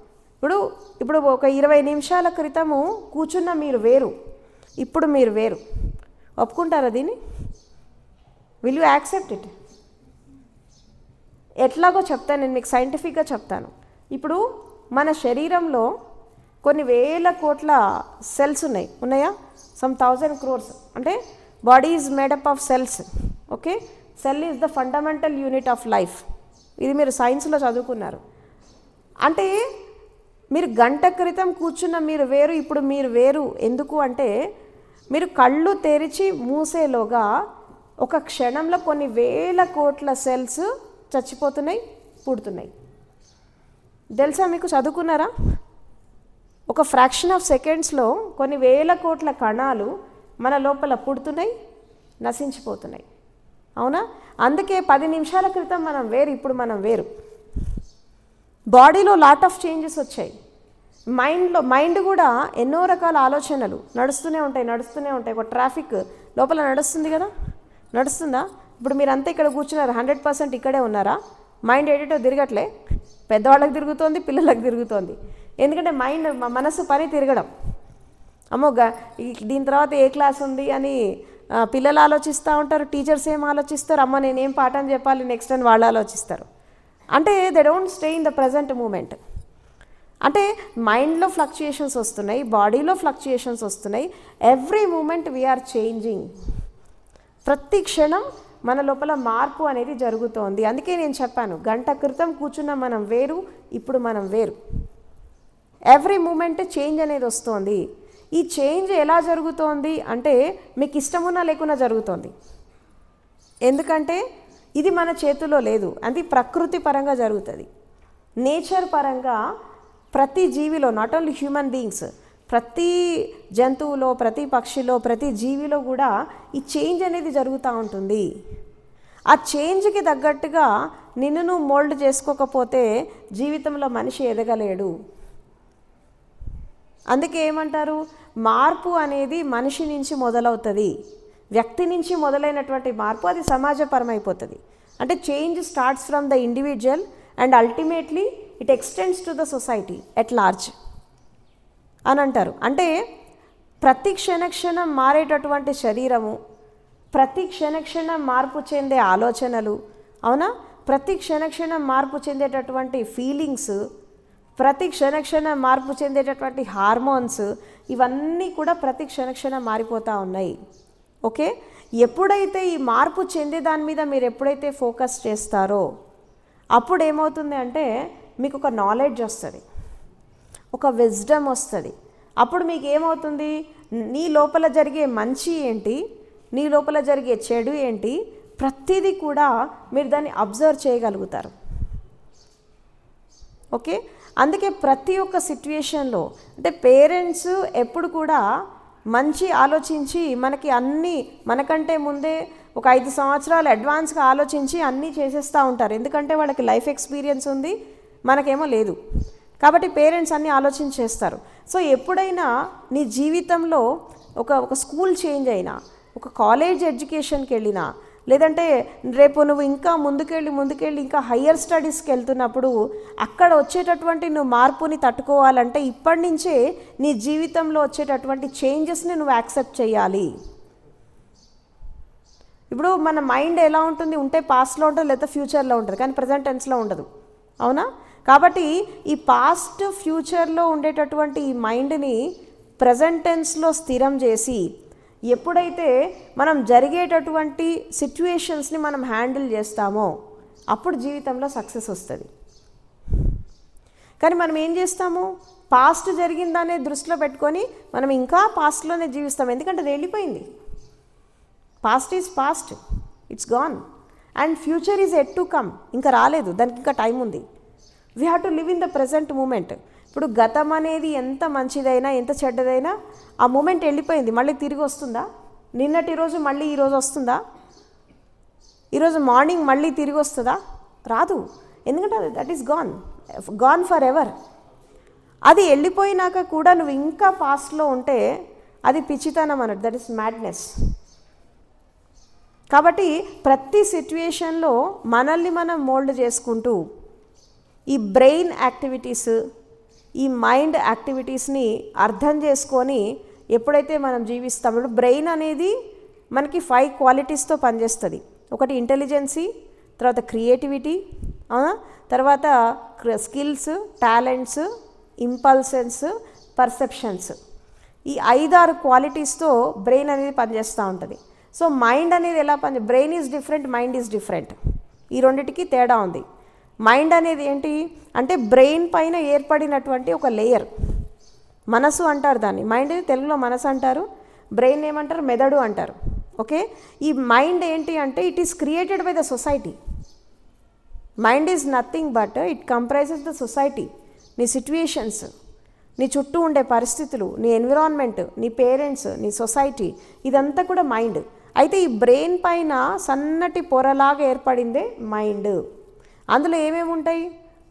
ఇప్పుడు ఒక 20 నిమిషాల క్రితము కూర్చున్న మీరు వేరు, ఇప్పుడు మీరు వేరు. ఒప్పుకుంటారా దీన్ని? Will you accept it? ఎట్లాగో చెప్తాను నేను మీకు, సైంటిఫిక్గా చెప్తాను. ఇప్పుడు మన శరీరంలో కొన్ని వేల కోట్ల సెల్స్ ఉన్నాయా? Some 1000 crores. అంటే body is made up of cells. Okay, cell is the fundamental unit of life. ఇది మీరు సైన్స్లో చదువుకున్నారు. అంటే మీరు గంట క్రితం కూర్చున్న మీరు వేరు, ఇప్పుడు మీరు వేరు. ఎందుకు అంటే మీరు కళ్ళు తెరిచి మూసేలోగా ఒక క్షణంలో కొన్ని వేల కోట్ల సెల్స్ చచ్చిపోతున్నాయి, పుడుతున్నాయి. తెలుసా మీకు? చదువుకున్నారా? ఒక ఫ్రాక్షన్ ఆఫ్ సెకండ్స్లో కొన్ని వేల కోట్ల కణాలు మన లోపల పుడుతున్నాయి, నశించిపోతున్నాయి. అవునా? అందుకే 10 నిమిషాల క్రితం మనం వేరు, ఇప్పుడు మనం వేరు. బాడీలో లాట్ ఆఫ్ చేంజెస్ వచ్చాయి. మైండ్ కూడా ఎన్నో రకాల ఆలోచనలు నడుస్తూనే ఉంటాయి. ఒక ట్రాఫిక్ లోపల నడుస్తుంది కదా, నడుస్తుందా? ఇప్పుడు మీరంతా ఇక్కడ కూర్చున్నారు, 100% ఇక్కడే ఉన్నారా? మైండ్ ఏటో తిరగట్లే. పెద్దవాళ్ళకి తిరుగుతోంది, పిల్లలకు తిరుగుతోంది. ఎందుకంటే మనసు పని తిరగడం. అమ్మో దీని తర్వాత ఏ క్లాస్ ఉంది అని పిల్లలు ఆలోచిస్తూ ఉంటారు, టీచర్స్ ఏం ఆలోచిస్తారు, అమ్మ నేనేం పాఠం చెప్పాలి నెక్స్ట్ అని వాళ్ళు ఆలోచిస్తారు. అంటే they don't stay in the present moment. అంటే మైండ్లో ఫ్లక్చుయేషన్స్ వస్తున్నాయి, బాడీలో ఫ్లక్చుయేషన్స్ వస్తున్నాయి. Every moment we are changing. ప్రతి క్షణం మన లోపల మార్పు అనేది జరుగుతోంది. అందుకే నేను చెప్పాను, గంట క్రితం కూర్చున్న మనం వేరు, ఇప్పుడు మనం వేరు. ఎవ్రీ మూమెంట్ చేంజ్ అనేది వస్తుంది. ఈ చేంజ్ ఎలా జరుగుతోంది అంటే మీకు ఇష్టమున్నా లేకున్నా జరుగుతోంది. ఎందుకంటే ఇది మన చేతిలో లేదు, అది ప్రకృతి పరంగా జరుగుతుంది. నేచర్ పరంగా ప్రతి జీవిలో, నాట్ ఓన్లీ హ్యూమన్ బీయింగ్స్, ప్రతి జంతువులో, ప్రతి పక్షిలో, ప్రతి జీవిలో కూడా ఈ చేంజ్ అనేది జరుగుతూ ఉంటుంది. ఆ చేంజ్కి తగ్గట్టుగా నిన్ను నువ్వు మోల్డ్ చేసుకోకపోతే జీవితంలో మనిషి ఎదగలేడు. అందుకే ఏమంటారు, మార్పు అనేది మనిషి నుంచి మొదలవుతుంది. వ్యక్తి నుంచి మొదలైనటువంటి మార్పు అది సమాజపరమైపోతుంది. అంటే change starts from the individual and ultimately it extends to the society at large అని అంటారు. అంటే ప్రతి క్షణక్షణం మారేటటువంటి శరీరము, ప్రతి క్షణక్షణం మార్పు చెందే ఆలోచనలు, అవునా, ప్రతి క్షణక్షణం మార్పు చెందేటటువంటి ఫీలింగ్స్, ప్రతి క్షణక్షణం మార్పు చెందేటటువంటి హార్మోన్స్, ఇవన్నీ కూడా ప్రతి క్షణక్షణం మారిపోతూ ఉన్నాయి. ఓకే, ఎప్పుడైతే ఈ మార్పు చెందే దాని మీద మీరు ఎప్పుడైతే ఫోకస్ చేస్తారో అప్పుడు ఏమవుతుంది అంటే మీకు ఒక నాలెడ్జ్ వస్తుంది, ఒక విజ్డమ్ వస్తుంది. అప్పుడు మీకు ఏమవుతుంది, నీ లోపల జరిగే మంచి ఏంటి, నీ లోపల జరిగే చెడు ఏంటి, ప్రతిదీ కూడా మీరు దాన్ని అబ్జర్వ్ చేయగలుగుతారు. ఓకే, అందుకే ప్రతి ఒక్క సిట్యుయేషన్లో అంటే పేరెంట్స్ ఎప్పుడు కూడా మంచి ఆలోచించి మనకి అన్నీ మనకంటే ముందే ఒక 5 సంవత్సరాలు అడ్వాన్స్గా ఆలోచించి అన్నీ చేసేస్తూ ఉంటారు. ఎందుకంటే వాళ్ళకి లైఫ్ ఎక్స్పీరియన్స్ ఉంది, మనకేమో లేదు. కాబట్టి పేరెంట్స్ అన్నీ ఆలోచించి చేస్తారు. సో ఎప్పుడైనా నీ జీవితంలో ఒక స్కూల్ చేంజ్ అయినా, ఒక కాలేజ్ ఎడ్యుకేషన్కి వెళ్ళినా, లేదంటే రేపు నువ్వు ఇంకా ముందుకెళ్ళి ఇంకా హయ్యర్ స్టడీస్కి వెళ్తున్నప్పుడు అక్కడ వచ్చేటటువంటి నువ్వు మార్పుని తట్టుకోవాలంటే ఇప్పటి నుంచే నీ జీవితంలో వచ్చేటటువంటి చేంజెస్ని నువ్వు యాక్సెప్ట్ చేయాలి. ఇప్పుడు మన మైండ్ ఎలా ఉంటుంది, ఉంటే పాస్ట్లో ఉంటుంది లేదా ఫ్యూచర్లో ఉంటుంది, కానీ ప్రజెంట్ టెన్స్లో ఉండదు. అవునా? కాబట్టి ఈ పాస్ట్ ఫ్యూచర్లో ఉండేటటువంటి ఈ మైండ్ని ప్రజెంట్ టెన్స్లో స్థిరం చేసి ఎప్పుడైతే మనం జరిగేటటువంటి సిట్యుయేషన్స్ని మనం హ్యాండిల్ చేస్తామో, అప్పుడు జీవితంలో సక్సెస్ వస్తుంది. కానీ మనం ఏం చేస్తాము, పాస్ట్ జరిగిందనే దృష్టిలో పెట్టుకొని మనం ఇంకా పాస్ట్లోనే జీవిస్తాం. ఎందుకంటే అది వెళ్ళిపోయింది. Past is past, it's gone. And future is yet to come, ఇంకా రాలేదు, దానికి ఇంకా టైం ఉంది. We have to live in the present moment. ఇప్పుడు గతం అనేది ఎంత మంచిదైనా ఎంత చెడ్డదైనా ఆ మూమెంట్ వెళ్ళిపోయింది, మళ్ళీ తిరిగి వస్తుందా? నిన్నటి రోజు మళ్ళీ ఈరోజు వస్తుందా? ఈరోజు మార్నింగ్ మళ్ళీ తిరిగి వస్తుందా? రాదు. ఎందుకంటే that is gone for ever. అది వెళ్ళిపోయినాక కూడా నువ్వు ఇంకా పాస్ట్లో ఉంటే అది పిచ్చితనం అన్నట్టు, దట్ ఈస్ మ్యాడ్నెస్. కాబట్టి ప్రతి సిచ్యుయేషన్లో మనల్ని మనం మోల్డ్ చేసుకుంటూ ఈ బ్రెయిన్ యాక్టివిటీస్, ఈ మైండ్ యాక్టివిటీస్ని అర్థం చేసుకొని ఎప్పుడైతే మనం జీవిస్తామో, బ్రెయిన్ అనేది మనకి 5 క్వాలిటీస్తో పనిచేస్తుంది. ఒకటి ఇంటెలిజెన్సీ, తర్వాత క్రియేటివిటీ, తర్వాత స్కిల్స్, టాలెంట్స్, ఇంపల్సెన్స్, పర్సెప్షన్స్. ఈ 5-6 క్వాలిటీస్తో బ్రెయిన్ అనేది పనిచేస్తూ ఉంటుంది. సో మైండ్ అనేది ఎలా brain is different, mind is different. ఈ రెండిటికి తేడా ఉంది. మైండ్ అనేది ఏంటి అంటే బ్రెయిన్ పైన ఏర్పడినటువంటి ఒక లేయర్, మనసు అంటారు దాన్ని. మైండ్ తెలుగులో మనసు అంటారు, బ్రెయిన్ ఏమంటారు, మెదడు అంటారు. ఓకే, ఈ మైండ్ ఏంటి అంటే it is created by the society. Mind is nothing but it comprises the society. నీ సిట్యుయేషన్స్, నీ చుట్టూ ఉండే పరిస్థితులు, నీ ఎన్విరాన్మెంట్, నీ పేరెంట్స్, నీ సొసైటీ, ఇదంతా కూడా మైండ్. అయితే ఈ బ్రెయిన్ పైన సన్నటి పొరలాగా ఏర్పడిందే మైండ్. అందులో ఏమేమి ఉంటాయి,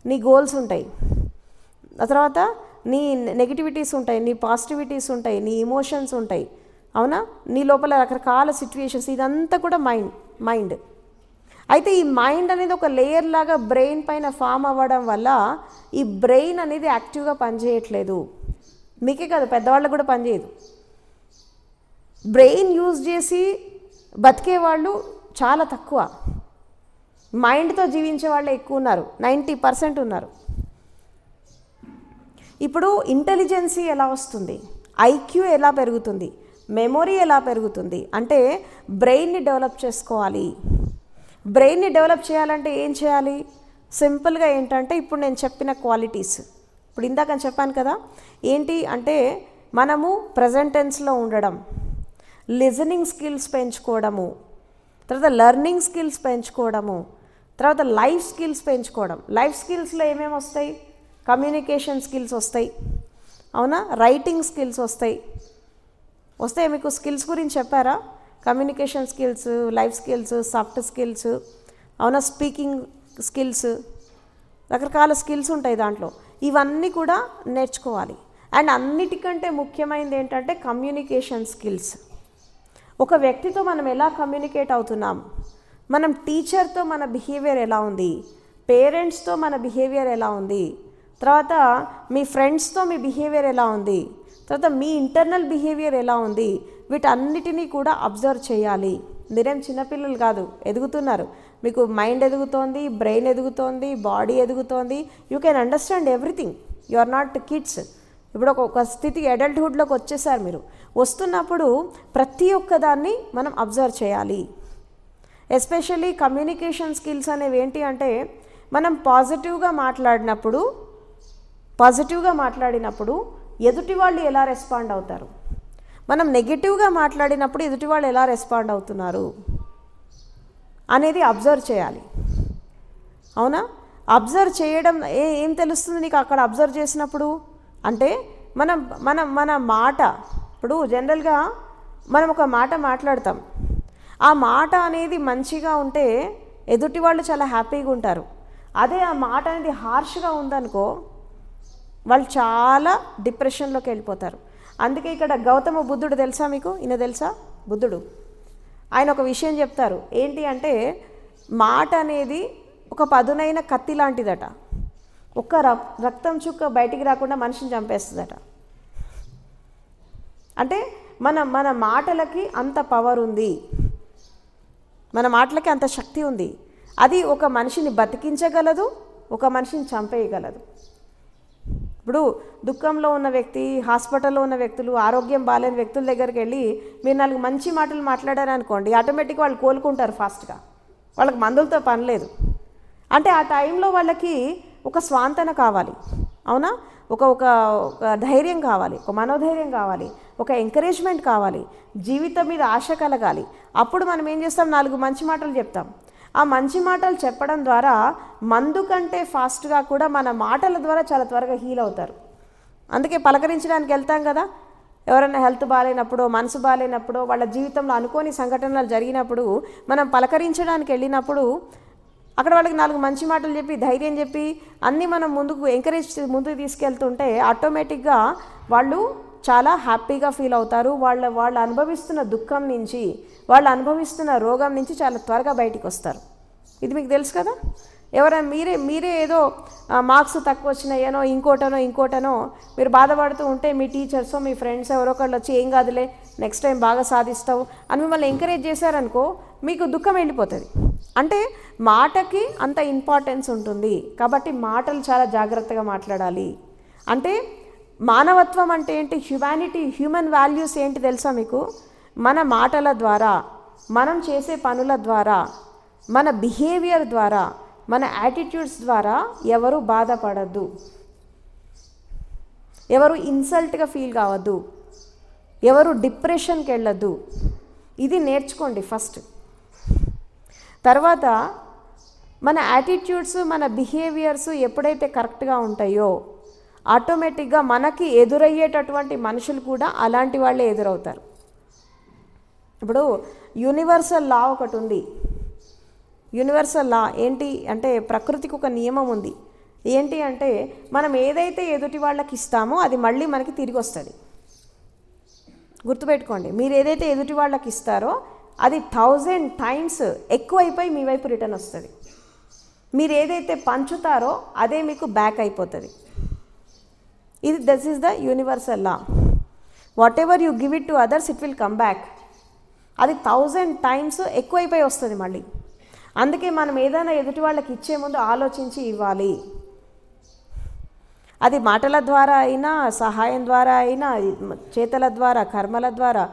నీ గోల్స్ ఉంటాయి, ఆ తర్వాత నీ నెగిటివిటీస్ ఉంటాయి, నీ పాజిటివిటీస్ ఉంటాయి, నీ ఇమోషన్స్ ఉంటాయి, అవునా, నీ లోపల రకరకాల సిచ్యువేషన్స్, ఇదంతా కూడా మైండ్. అయితే ఈ మైండ్ అనేది ఒక లేయర్ లాగా బ్రెయిన్ పైన ఫామ్ అవ్వడం వల్ల ఈ బ్రెయిన్ అనేది యాక్టివ్గా పనిచేయట్లేదు. మీకే కాదు, పెద్దవాళ్ళకు కూడా పనిచేయదు. బ్రెయిన్ యూజ్ చేసి బతికేవాళ్ళు చాలా తక్కువ, మైండ్తో జీవించే వాళ్ళు ఎక్కువ ఉన్నారు, 90% ఉన్నారు. ఇప్పుడు ఇంటెలిజెన్సీ ఎలా వస్తుంది, ఐక్యూ ఎలా పెరుగుతుంది, మెమొరీ ఎలా పెరుగుతుంది అంటే బ్రెయిన్ని డెవలప్ చేసుకోవాలి. బ్రెయిన్ని డెవలప్ చేయాలంటే ఏం చేయాలి, సింపుల్గా ఏంటంటే ఇప్పుడు నేను చెప్పిన క్వాలిటీస్, ఇప్పుడు ఇందాక నేను చెప్పాను కదా, ఏంటి అంటే మనము ప్రజెంట్ టెన్స్లో ఉండడం, లిజనింగ్ స్కిల్స్ పెంచుకోవడము, తర్వాత లెర్నింగ్ స్కిల్స్ పెంచుకోవడము, తర్వాత లైఫ్ స్కిల్స్ పెంచుకోవడం. లైఫ్ స్కిల్స్లో ఏమేమి వస్తాయి, కమ్యూనికేషన్ స్కిల్స్ వస్తాయి, అవునా, రైటింగ్ స్కిల్స్ వస్తాయి. మీకు స్కిల్స్ గురించి చెప్పారా, communication skills, life skills, soft skills, అవునా, స్పీకింగ్ స్కిల్స్, రకరకాల స్కిల్స్ ఉంటాయి దాంట్లో. ఇవన్నీ కూడా నేర్చుకోవాలి. అండ్ అన్నిటికంటే ముఖ్యమైనది ఏంటంటే కమ్యూనికేషన్ స్కిల్స్. ఒక వ్యక్తితో మనం ఎలా కమ్యూనికేట్ అవుతున్నాం, మనం టీచర్తో మన బిహేవియర్ ఎలా ఉంది, పేరెంట్స్తో మన బిహేవియర్ ఎలా ఉంది, తర్వాత మీ ఫ్రెండ్స్తో మీ బిహేవియర్ ఎలా ఉంది, తర్వాత మీ ఇంటర్నల్ బిహేవియర్ ఎలా ఉంది, వీటన్నిటినీ కూడా అబ్జర్వ్ చేయాలి. మీరేం చిన్నపిల్లలు కాదు, ఎదుగుతున్నారు, మీకు మైండ్ ఎదుగుతోంది, బ్రెయిన్ ఎదుగుతోంది, బాడీ ఎదుగుతోంది, you can understand everything. You are not kids. ఇప్పుడు ఒక స్థితికి అడల్ట్హుడ్లోకి వచ్చేసారు. మీరు వస్తున్నప్పుడు ప్రతి ఒక్కదాన్ని మనం అబ్జర్వ్ చేయాలి. ఎస్పెషల్లీ కమ్యూనికేషన్ స్కిల్స్ అనేవి ఏంటి అంటే మనం పాజిటివ్గా మాట్లాడినప్పుడు ఎదుటి వాళ్ళు ఎలా రెస్పాండ్ అవుతారు, మనం నెగిటివ్గా మాట్లాడినప్పుడు ఎదుటి వాళ్ళు ఎలా రెస్పాండ్ అవుతున్నారు అనేది అబ్జర్వ్ చేయాలి. అవునా, అబ్జర్వ్ చేయడం ఏం తెలుస్తుంది నీకు అక్కడ అబ్జర్వ్ చేసినప్పుడు అంటే మన మాట, ఇప్పుడు జనరల్గా మనం ఒక మాట మాట్లాడతాం, ఆ మాట అనేది మంచిగా ఉంటే ఎదుటి వాళ్ళు చాలా హ్యాపీగా ఉంటారు. అదే ఆ మాట అనేది హార్ష్గా ఉందనుకో వాళ్ళు చాలా డిప్రెషన్లోకి వెళ్ళిపోతారు. అందుకే ఇక్కడ గౌతమ బుద్ధుడు తెలుసా మీకు, ఈయన తెలుసా బుద్ధుడు, ఆయన ఒక విషయం చెప్తారు. ఏంటి అంటే మాట అనేది ఒక పదునైన కత్తి లాంటిదట, ఒక్క రక్తం చుక్క బయటికి రాకుండా మనిషిని చంపేస్తుందట. అంటే మన మాటలకి అంత పవర్ ఉంది, మన మాటలకి అంత శక్తి ఉంది. అది ఒక మనిషిని బతికించగలదు, ఒక మనిషిని చంపేయగలదు. ఇప్పుడు దుఃఖంలో ఉన్న వ్యక్తి, హాస్పిటల్లో ఉన్న వ్యక్తులు, ఆరోగ్యం బాగాలేని వ్యక్తుల దగ్గరికి వెళ్ళి మీరు 4 మంచి మాటలు మాట్లాడారనుకోండి, ఆటోమేటిక్గా వాళ్ళు కోలుకుంటారు ఫాస్ట్గా, వాళ్ళకి మందులతో పని లేదు. అంటే ఆ టైంలో వాళ్ళకి ఒక స్వాంతన కావాలి, అవునా, ఒక ధైర్యం కావాలి, ఒక మనోధైర్యం కావాలి, ఒక ఎంకరేజ్మెంట్ కావాలి, జీవితం మీద ఆశ కలగాలి. అప్పుడు మనం ఏం చేస్తాం, 4 మంచి మాటలు చెప్తాం. ఆ మంచి మాటలు చెప్పడం ద్వారా మందు కంటే ఫాస్ట్గా కూడా మన మాటల ద్వారా చాలా త్వరగా హీల్ అవుతారు. అందుకే పలకరించడానికి వెళ్తాం కదా, ఎవరైనా హెల్త్ బాగాలేనప్పుడు, మనసు బాగాలేనప్పుడు, వాళ్ళ జీవితంలో అనుకోని సంఘటనలు జరిగినప్పుడు మనం పలకరించడానికి వెళ్ళినప్పుడు అక్కడ వాళ్ళకి 4 మంచి మాటలు చెప్పి ధైర్యం చెప్పి అన్నీ మనం ముందుకు ఎంకరేజ్ ముందుకు తీసుకెళ్తుంటే ఆటోమేటిక్గా వాళ్ళు చాలా హ్యాపీగా ఫీల్ అవుతారు. వాళ్ళు అనుభవిస్తున్న దుఃఖం నుంచి, వాళ్ళు అనుభవిస్తున్న రోగం నుంచి చాలా త్వరగా బయటికి వస్తారు. ఇది మీకు తెలుసు కదా. ఎవరైనా మీరే ఏదో మార్క్స్ తక్కువ వచ్చినాయనో ఇంకోటనో మీరు బాధపడుతూ ఉంటే మీ టీచర్సో మీ ఫ్రెండ్స్ ఎవరో ఒకళ్ళు వచ్చి ఏం కాదులే నెక్స్ట్ టైం బాగా సాధిస్తావు అని మిమ్మల్ని ఎంకరేజ్ చేశారనుకో, మీకు దుఃఖం వెళ్ళిపోతుంది. అంటే మాటకి అంత ఇంపార్టెన్స్ ఉంటుంది. కాబట్టి మాటలు చాలా జాగ్రత్తగా మాట్లాడాలి. అంటే మానవత్వం అంటే ఏంటి, హ్యుమానిటీ, హ్యూమన్ వాల్యూస్ ఏంటి తెలుసా మీకు? మన మాటల ద్వారా, మనం చేసే పనుల ద్వారా, మన బిహేవియర్ ద్వారా, మన యాటిట్యూడ్స్ ద్వారా ఎవరు బాధపడద్దు, ఎవరు ఇన్సల్ట్గా ఫీల్ కావద్దు, ఎవరు డిప్రెషన్కి వెళ్ళద్దు. ఇది నేర్చుకోండి ఫస్ట్. తర్వాత మన యాటిట్యూడ్స్, మన బిహేవియర్స్ ఎప్పుడైతే కరెక్ట్గా ఉంటాయో ఆటోమేటిక్గా మనకి ఎదురయ్యేటటువంటి మనుషులు కూడా అలాంటి వాళ్ళే ఎదురవుతారు. ఇప్పుడు యూనివర్సల్ లా ఒకటి ఉంది. యూనివర్సల్ లా ఏంటి అంటే ప్రకృతికి ఒక నియమం ఉంది. ఏంటి అంటే మనం ఏదైతే ఎదుటి వాళ్ళకి ఇస్తామో అది మళ్ళీ మనకి తిరిగి వస్తుంది. గుర్తుపెట్టుకోండి, మీరు ఏదైతే ఎదుటి వాళ్ళకి ఇస్తారో అది 1000 టైమ్స్ ఎక్కువైపోయి మీ వైపు రిటర్న్ వస్తుంది. మీరు ఏదైతే పంచుతారో అదే మీకు బ్యాక్ అయిపోతుంది. This is the universal law. What ever you give it to others it will come back. అది 1000 టైమ్స్ ఎక్కువైపోయి వస్తుంది మళ్ళీ. అందుకే మనం ఏదైనా ఎదుటి వాళ్ళకి ఇచ్చే ముందు ఆలోచించి ఇవ్వాలి. అది మాటల ద్వారా అయినా, సహాయం ద్వారా అయినా, చేతల ద్వారా, కర్మల ద్వారా,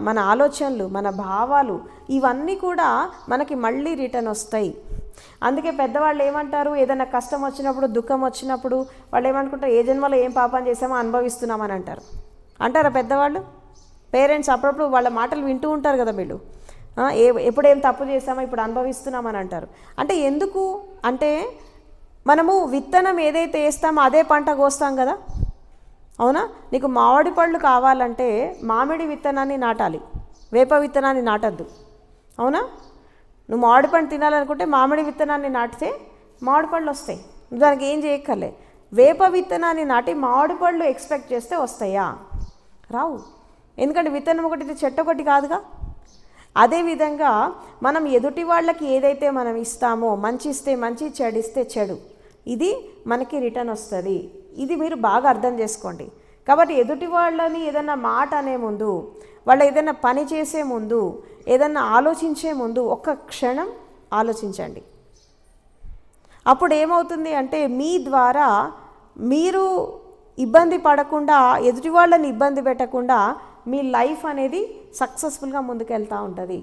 మన ఆలోచనలు, మన భావాలు ఇవన్నీ కూడా మనకి మళ్ళీ రిటర్న్ వస్తాయి. అందుకే పెద్దవాళ్ళు ఏమంటారు, ఏదైనా కష్టం వచ్చినప్పుడు, దుఃఖం వచ్చినప్పుడు వాళ్ళు ఏమనుకుంటారు, ఏ జన్మలో ఏం పాపం చేసామో అనుభవిస్తున్నామని అంటారా పెద్దవాళ్ళు? పేరెంట్స్ అప్పుడప్పుడు వాళ్ళ మాటలు వింటూ ఉంటారు కదా వీళ్ళు. ఎప్పుడేం తప్పు చేసామో ఇప్పుడు అనుభవిస్తున్నామని అంటారు. అంటే ఎందుకు అంటే మనము విత్తనం ఏదైతే వేస్తామో అదే పంట కోస్తాం కదా, అవునా? నీకు మామిడి పళ్ళు కావాలంటే మామిడి విత్తనాన్ని నాటాలి, వేప విత్తనాన్ని నాటద్దు, అవునా? నువ్వు మామిడి పండు తినాలనుకుంటే మామిడి విత్తనాన్ని నాటితే మామిడి పళ్ళు వస్తాయి. నువ్వు దానికి ఏం చేయక్కర్లే. వేప విత్తనాన్ని నాటి మామిడి పళ్ళు ఎక్స్పెక్ట్ చేస్తే వస్తాయా? రావు. ఎందుకంటే విత్తనం ఒకటి, చెట్టు ఒకటి కాదుగా. అదేవిధంగా మనం ఎదుటి వాళ్ళకి ఏదైతే మనం ఇస్తామో, మంచి ఇస్తే మంచి, చెడిస్తే చెడు, ఇది మనకి రిటర్న్ వస్తుంది. ఇది మీరు బాగా అర్థం చేసుకోండి. కాబట్టి ఎదుటి వాళ్ళని ఏదైనా మాట అనే ముందు, వాళ్ళు ఏదైనా పని చేసే ముందు, ఏదైనా ఆలోచించే ముందు ఒక్క క్షణం ఆలోచించండి. అప్పుడు ఏమవుతుంది అంటే మీ ద్వారా మీరు ఇబ్బంది పడకుండా, ఎదుటి వాళ్ళని ఇబ్బంది పెట్టకుండా మీ లైఫ్ అనేది సక్సెస్ఫుల్గా ముందుకెళ్తూ ఉంటుంది.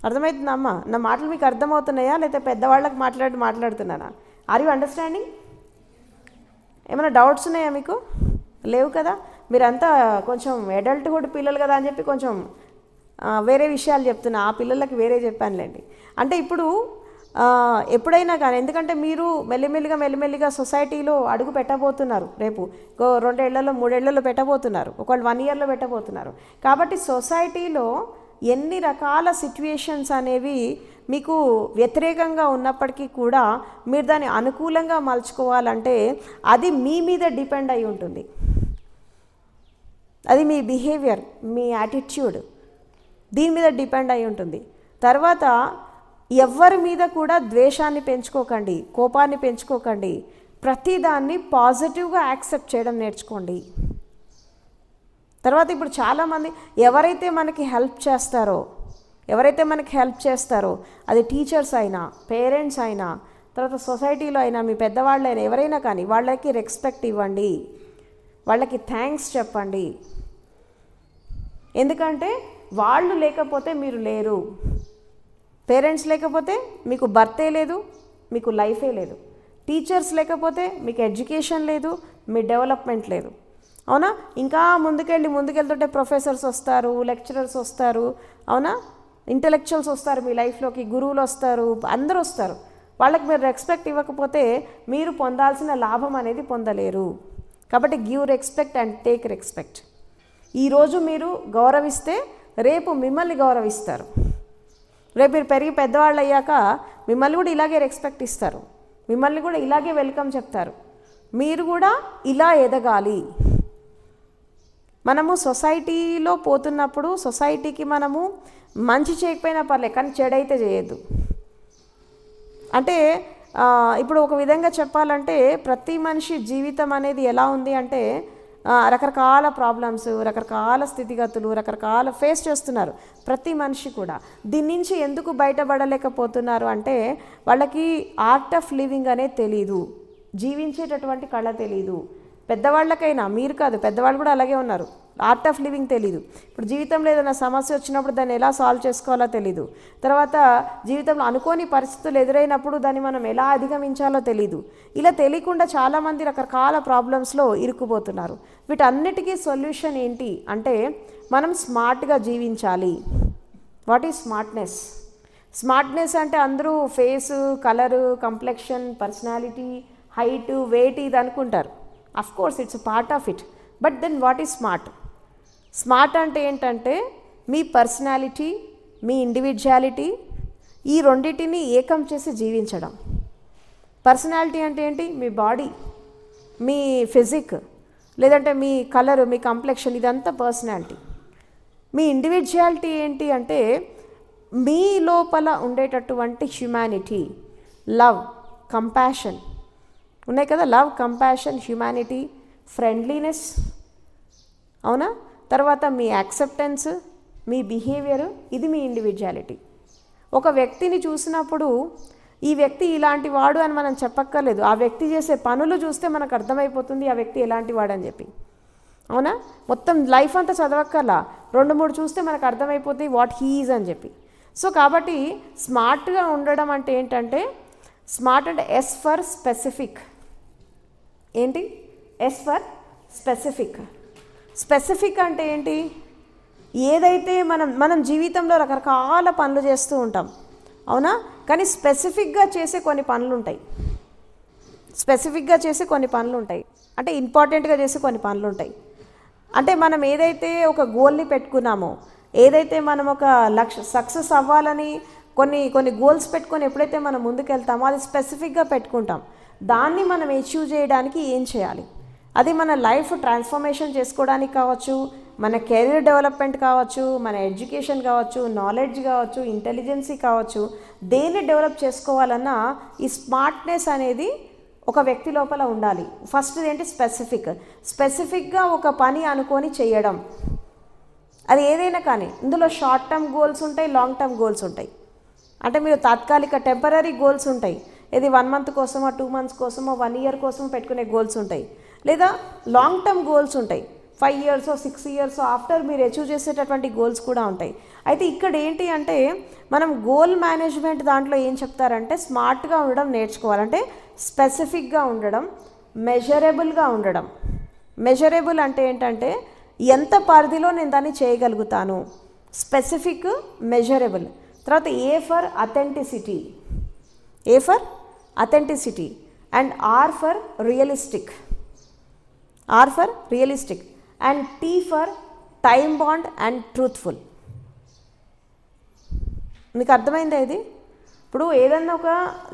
అర్థమవుతుందమ్మా? నా మాటలు మీకు అర్థమవుతున్నాయా లేకపోతే పెద్దవాళ్ళకి మాట్లాడుతున్నానా? Are you understanding? ఏమైనా డౌట్స్ ఉన్నాయా మీకు? లేవు కదా. మీరంతా కొంచెం అడల్ట్హుడ్ పిల్లలు కదా అని చెప్పి కొంచెం వేరే విషయాలు చెప్తున్నా. ఆ పిల్లలకి వేరే చెప్పానులేండి. అంటే ఇప్పుడు ఎప్పుడైనా కానీ, ఎందుకంటే మీరు మెల్లిమెల్లిగా సొసైటీలో అడుగు పెట్టబోతున్నారు. రేపు 2 ఏళ్లలో 3 ఏళ్లలో పెట్టబోతున్నారు, ఒకళ్ళు 1 ఇయర్లో పెట్టబోతున్నారు. కాబట్టి సొసైటీలో ఎన్ని రకాల సిచ్యువేషన్స్ అనేవి మీకు వ్యతిరేకంగా ఉన్నప్పటికీ కూడా మీరు దాన్ని అనుకూలంగా మలుచుకోవాలంటే అది మీ మీద డిపెండ్ అయి ఉంటుంది. అది మీ బిహేవియర్, మీ యాటిట్యూడ్ దీని మీద డిపెండ్ అయి ఉంటుంది. తర్వాత ఎవరి మీద కూడా ద్వేషాన్ని పెంచుకోకండి, కోపాన్ని పెంచుకోకండి. ప్రతిదాన్ని పాజిటివ్గా యాక్సెప్ట్ చేయడం నేర్చుకోండి. తర్వాత ఇప్పుడు చాలామంది ఎవరైతే మనకి హెల్ప్ చేస్తారో అది టీచర్స్ అయినా, పేరెంట్స్ అయినా, తర్వాత సొసైటీలో అయినా, మీ పెద్దవాళ్ళైనా, ఎవరైనా కానీ వాళ్ళకి రెస్పెక్ట్ ఇవ్వండి, వాళ్ళకి థ్యాంక్స్ చెప్పండి. ఎందుకంటే వాళ్ళు లేకపోతే మీరు లేరు. పేరెంట్స్ లేకపోతే మీకు బర్తే లేదు, మీకు లైఫే లేదు. టీచర్స్ లేకపోతే మీకు ఎడ్యుకేషన్ లేదు, మీ డెవలప్మెంట్ లేదు. అవునా? ఇంకా ముందుకెళ్తుంటే ప్రొఫెసర్స్ వస్తారు, లెక్చరర్స్ వస్తారు, అవునా, ఇంటలెక్చువల్స్ వస్తారు మీ లైఫ్లోకి, గురువులు వస్తారు, అందరూ వస్తారు. వాళ్ళకి మీరు రెస్పెక్ట్ ఇవ్వకపోతే మీరు పొందాల్సిన లాభం అనేది పొందలేరు. కాబట్టి give respect and take respect. ఈరోజు మీరు గౌరవిస్తే రేపు మిమ్మల్ని గౌరవిస్తారు. రేపు మీరు పెరిగి పెద్దవాళ్ళు అయ్యాక మిమ్మల్ని కూడా ఇలాగే రెస్పెక్ట్ ఇస్తారు, మిమ్మల్ని కూడా ఇలాగే వెల్కమ్ చెప్తారు. మీరు కూడా ఇలా ఎదగాలి. మనము సొసైటీలో పోతున్నప్పుడు సొసైటీకి మనము మంచి చేయకపోయినా పర్లేదు, కానీ చెడైతే చేయొద్దు. అంటే ఇప్పుడు ఒక విధంగా చెప్పాలంటే ప్రతి మనిషి జీవితం అనేది ఎలా ఉంది అంటే రకరకాల ప్రాబ్లమ్స్, రకరకాల స్థితిగతులు, రకరకాల ఫేస్ చేస్తున్నారు ప్రతి మనిషి కూడా. దీని నుంచి ఎందుకు బయటపడలేకపోతున్నారు అంటే వాళ్ళకి ఆర్ట్ ఆఫ్ లివింగ్ అనేది తెలీదు, జీవించేటటువంటి కళ తెలీదు. పెద్దవాళ్ళకైనా, మీరు కాదు, పెద్దవాళ్ళు కూడా అలాగే ఉన్నారు, ఆర్ట్ ఆఫ్ లివింగ్ తెలీదు. ఇప్పుడు జీవితంలో ఏదైనా సమస్య వచ్చినప్పుడు దాన్ని ఎలా సాల్వ్ చేసుకోవాలో తెలీదు. తర్వాత జీవితంలో అనుకోని పరిస్థితులు ఎదురైనప్పుడు దాన్ని మనం ఎలా అధిగమించాలో తెలీదు. ఇలా తెలియకుండా చాలామంది రకరకాల ప్రాబ్లమ్స్లో ఇరుక్కుపోతున్నారు. వీటన్నిటికీ సొల్యూషన్ ఏంటి అంటే మనం స్మార్ట్గా జీవించాలి. What is smartness? స్మార్ట్నెస్ అంటే అందరూ face, colour, complexion, personality, height, weight ఇది అనుకుంటారు. Of course it's part of it, but then what is smart? Smart అంటే ఏంటంటే మీ పర్సనాలిటీ, మీ ఇండివిజువాలిటీ, ఈ రెండింటిని ఏకం చేసి జీవించడం. పర్సనాలిటీ అంటే ఏంటి? మీ బాడీ, మీ ఫిజిక్, లేదంటే మీ కలరు, మీ కంప్లెక్షన్, ఇదంతా పర్సనాలిటీ. మీ ఇండివిజువాలిటీ ఏంటి అంటే మీ లోపల ఉండేటటువంటి హ్యుమానిటీ, లవ్, కంపాషన్ ఉన్నాయి కదా. లవ్, కంపాషన్, హ్యుమానిటీ, ఫ్రెండ్లీనెస్, అవునా, తర్వాత మీ యాక్సెప్టెన్స్, మీ బిహేవియర్, ఇది మీ ఇండివిజువాలిటీ. ఒక వ్యక్తిని చూసినప్పుడు ఈ వ్యక్తి ఇలాంటి వాడు అని మనం చెప్పక్కర్లేదు, ఆ వ్యక్తి చేసే పనులు చూస్తే మనకు అర్థమైపోతుంది ఆ వ్యక్తి ఎలాంటి వాడు అని చెప్పి. అవునా? మొత్తం లైఫ్ అంతా చదవక్కర్లా, 2-3 చూస్తే మనకు అర్థమైపోతుంది వాట్ హీ ఈజ్ అని చెప్పి. సో కాబట్టి స్మార్ట్గా ఉండడం అంటే ఏంటంటే, స్మార్ట్ అంటే ఎస్ ఫర్ స్పెసిఫిక్. ఏంటి? S for specific. స్పెసిఫిక్ అంటే ఏంటి? ఏదైతే మనం జీవితంలో రకరకాల పనులు చేస్తూ ఉంటాం, అవునా, కానీ స్పెసిఫిక్గా చేసే కొన్ని పనులు ఉంటాయి. స్పెసిఫిక్గా చేసే కొన్ని పనులు ఉంటాయి అంటే ఇంపార్టెంట్గా చేసే కొన్ని పనులు ఉంటాయి. అంటే మనం ఏదైతే ఒక గోల్ని పెట్టుకున్నామో, ఏదైతే మనం ఒక సక్సెస్ అవ్వాలని కొన్ని గోల్స్ పెట్టుకొని ఎప్పుడైతే మనం ముందుకెళ్తామో అది స్పెసిఫిక్గా పెట్టుకుంటాం. దాన్ని మనం అచీవ్ చేయడానికి ఏం చేయాలి? అది మన లైఫ్ ట్రాన్స్ఫర్మేషన్ చేసుకోవడానికి కావచ్చు, మన కెరీర్ డెవలప్మెంట్ కావచ్చు, మన ఎడ్యుకేషన్ కావచ్చు, నాలెడ్జ్ కావచ్చు, ఇంటెలిజెన్సీ కావచ్చు, దేన్ని డెవలప్ చేసుకోవాలన్నా ఈ స్మార్ట్నెస్ అనేది ఒక వ్యక్తి లోపల ఉండాలి. ఫస్ట్ ఏంటి? స్పెసిఫిక్గా ఒక పని అనుకొని చేయడం. అది ఏదైనా కానీ ఇందులో షార్ట్ టర్మ్ గోల్స్ ఉంటాయి, లాంగ్ టర్మ్ గోల్స్ ఉంటాయి. అంటే మీరు తాత్కాలిక టెంపరీ గోల్స్ ఉంటాయి, ఇది 1 మంత్ కోసమో, 2 మంత్స్ కోసమో, 1 ఇయర్ కోసమో పెట్టుకునే గోల్స్ ఉంటాయి. లేదా లాంగ్ టర్మ్ గోల్స్ ఉంటాయి, 5 ఇయర్స్ 6 ఇయర్స్ ఆఫ్టర్ మీరు అచీవ్ చేసేటటువంటి గోల్స్ కూడా ఉంటాయి. అయితే ఇక్కడ ఏంటి అంటే మనం గోల్ మేనేజ్మెంట్ దాంట్లో ఏం చెప్తారంటే స్మార్ట్గా ఉండడం నేర్చుకోవాలంటే స్పెసిఫిక్గా ఉండడం, మెజరబుల్గా ఉండడం. మెజరబుల్ అంటే ఏంటంటే ఎంత పరిధిలో నేను దాన్ని చేయగలుగుతాను. Specific, measurable. తర్వాత A for authenticity, A for authenticity and R for realistic, R for realistic and T for time bound and truthful. మీకు అర్థమైందా ఇది? ఇప్పుడు ఏదన్నా ఒక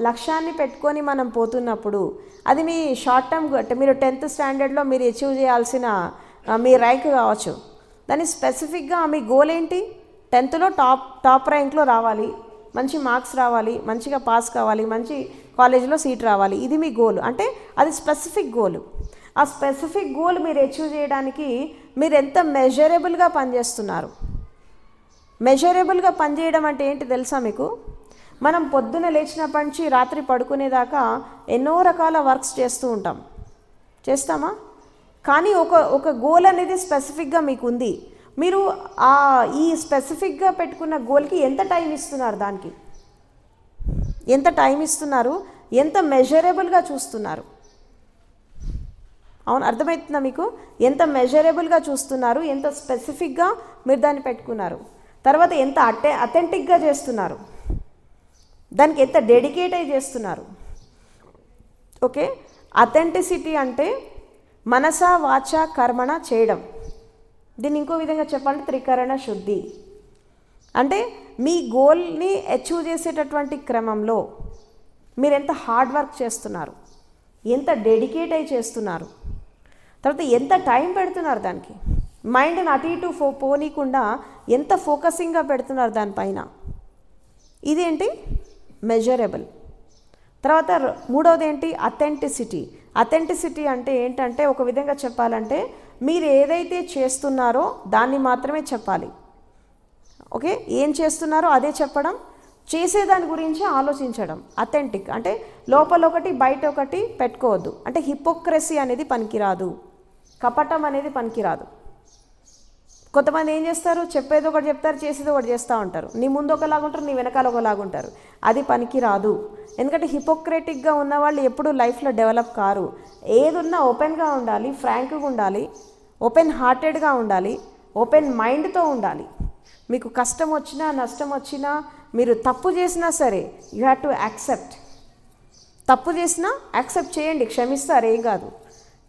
లక్ష్యాన్ని పెట్టుకొని మనం పోతున్నప్పుడు అది మీ షార్ట్ టర్మ్, మీరు 10th స్టాండర్డ్లో మీరు అచీవ్ చేయాల్సిన మీ ర్యాంక్ కావచ్చు. దాన్ని స్పెసిఫిక్గా మీ గోల్ ఏంటి? 10thలో టాప్ ర్యాంక్లో రావాలి, మంచి మార్క్స్ రావాలి, మంచిగా పాస్ కావాలి, మంచి కాలేజీలో సీట్ రావాలి, ఇది మీ గోల్. అంటే అది స్పెసిఫిక్ గోల్. ఆ స్పెసిఫిక్ గోల్ మీరు అచీవ్ చేయడానికి మీరు ఎంత మెజరబుల్గా పనిచేస్తున్నారు. మెజరబుల్గా పనిచేయడం అంటే ఏంటి తెలుసా మీకు? మనం పొద్దున లేచినప్పటి నుంచి రాత్రి పడుకునేదాకా ఎన్నో రకాల వర్క్స్ చేస్తూ ఉంటాం, చేస్తామా? కానీ ఒక గోల్ అనేది స్పెసిఫిక్గా మీకు ఉంది. మీరు ఈ స్పెసిఫిక్గా పెట్టుకున్న గోల్కి ఎంత టైం ఇస్తున్నారు దానికి? ఎంత టైం ఇస్తున్నారు, ఎంత మెజరబుల్గా చూస్తున్నారు. అవును, అర్థమవుతుందా మీకు? ఎంత మెజరబుల్గా చూస్తున్నారు, ఎంత స్పెసిఫిక్గా మీరు దాన్ని పెట్టుకున్నారు. తర్వాత ఎంత అథెంటిక్గా చేస్తున్నారు, దానికి ఎంత డెడికేట్ అయి చేస్తున్నారు. ఓకే, అథెంటిసిటీ అంటే మనస వాచ కర్మణ చేయడం. దీన్ని ఇంకో విధంగా చెప్పాలంటే త్రికరణ శుద్ధి. అంటే మీ గోల్ని అచీవ్ చేసేటటువంటి క్రమంలో మీరు ఎంత హార్డ్ వర్క్ చేస్తున్నారు, ఎంత డెడికేట్ అయి చేస్తున్నారు, తర్వాత ఎంత టైం పెడుతున్నారు దానికి, మైండ్ని అటు ఇటు పోనీకుండా ఎంత ఫోకసింగ్గా పెడుతున్నారు దానిపైన. ఇదేంటి మెజరబుల్. తర్వాత మూడవది ఏంటి అథెంటిసిటీ. అథెంటిసిటీ అంటే ఏంటంటే ఒక విధంగా చెప్పాలంటే మీరు ఏదైతే చేస్తున్నారో దాన్ని మాత్రమే చెప్పాలి. ఓకే, ఏం చేస్తున్నారో అదే చెప్పడం, చేసేదాని గురించి ఆలోచించడం. అథెంటిక్ అంటే లోపల ఒకటి బయట ఒకటి పెట్టుకోవద్దు. అంటే హిపోక్రసీ అనేది పనికిరాదు, కపటం అనేది పనికిరాదు. కొంతమంది ఏం చేస్తారు, చెప్పేది ఒకటి చెప్తారు, చేసేది ఒకటి చేస్తూ ఉంటారు. నీ ముందు ఒకలాగుంటారు, నీ వెనకాల ఒకలాగుంటారు. అది పనికిరాదు. ఎందుకంటే హిపోక్రెటిక్గా ఉన్న వాళ్ళు ఎప్పుడూ లైఫ్లో డెవలప్ కారు. ఏదున్నా ఓపెన్గా ఉండాలి, ఫ్రాంక్గా ఉండాలి, ఓపెన్ హార్టెడ్గా ఉండాలి, ఓపెన్ మైండ్తో ఉండాలి. మీకు కష్టం వచ్చినా నష్టం వచ్చినా మీరు తప్పు చేసినా సరే యూ హ్యావ్ టు యాక్సెప్ట్. తప్పు చేసినా యాక్సెప్ట్ చేయండి, క్షమిస్తారు, ఏం కాదు.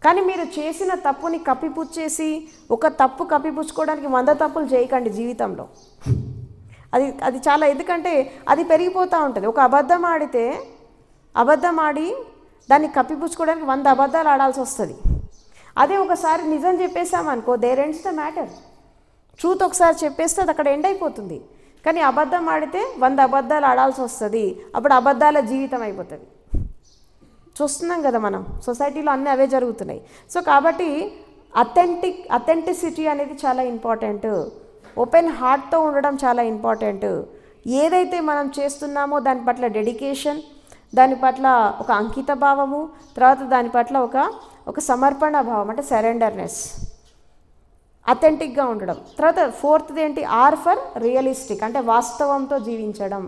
కానీ మీరు చేసిన తప్పుని కప్పిపుచ్చేసి ఒక తప్పు కప్పిపుచ్చుకోవడానికి 100 తప్పులు చేయకండి జీవితంలో. అది చాలా, ఎందుకంటే అది పెరిగిపోతూ ఉంటుంది. ఒక అబద్ధం ఆడి దాన్ని కప్పిపుచ్చుకోవడానికి 100 అబద్ధాలు ఆడాల్సి వస్తుంది. అదే ఒకసారి నిజం చెప్పేసామనుకో, there ends the matter. Truth ఒకసారి చెప్పేస్తే అది అక్కడ ఎండ్ అయిపోతుంది. కానీ అబద్ధం ఆడితే 100 అబద్ధాలు ఆడాల్సి వస్తుంది. అప్పుడు అబద్ధాల జీవితం అయిపోతుంది. చూస్తున్నాం కదా మనం, సొసైటీలో అన్నీ అవే జరుగుతున్నాయి. సో కాబట్టి అథెంటిసిటీ అనేది చాలా ఇంపార్టెంట్. ఓపెన్ హార్ట్తో ఉండడం చాలా ఇంపార్టెంట్. ఏదైతే మనం చేస్తున్నామో దాని పట్ల డెడికేషన్, దాని పట్ల ఒక అంకిత భావము, తర్వాత దాని పట్ల ఒక సమర్పణ భావం, అంటే సరెండర్నెస్, అథెంటిక్గా ఉండడం. తర్వాత ఫోర్త్ది ఏంటి, ఆర్ ఫర్ రియలిస్టిక్, అంటే వాస్తవంతో జీవించడం,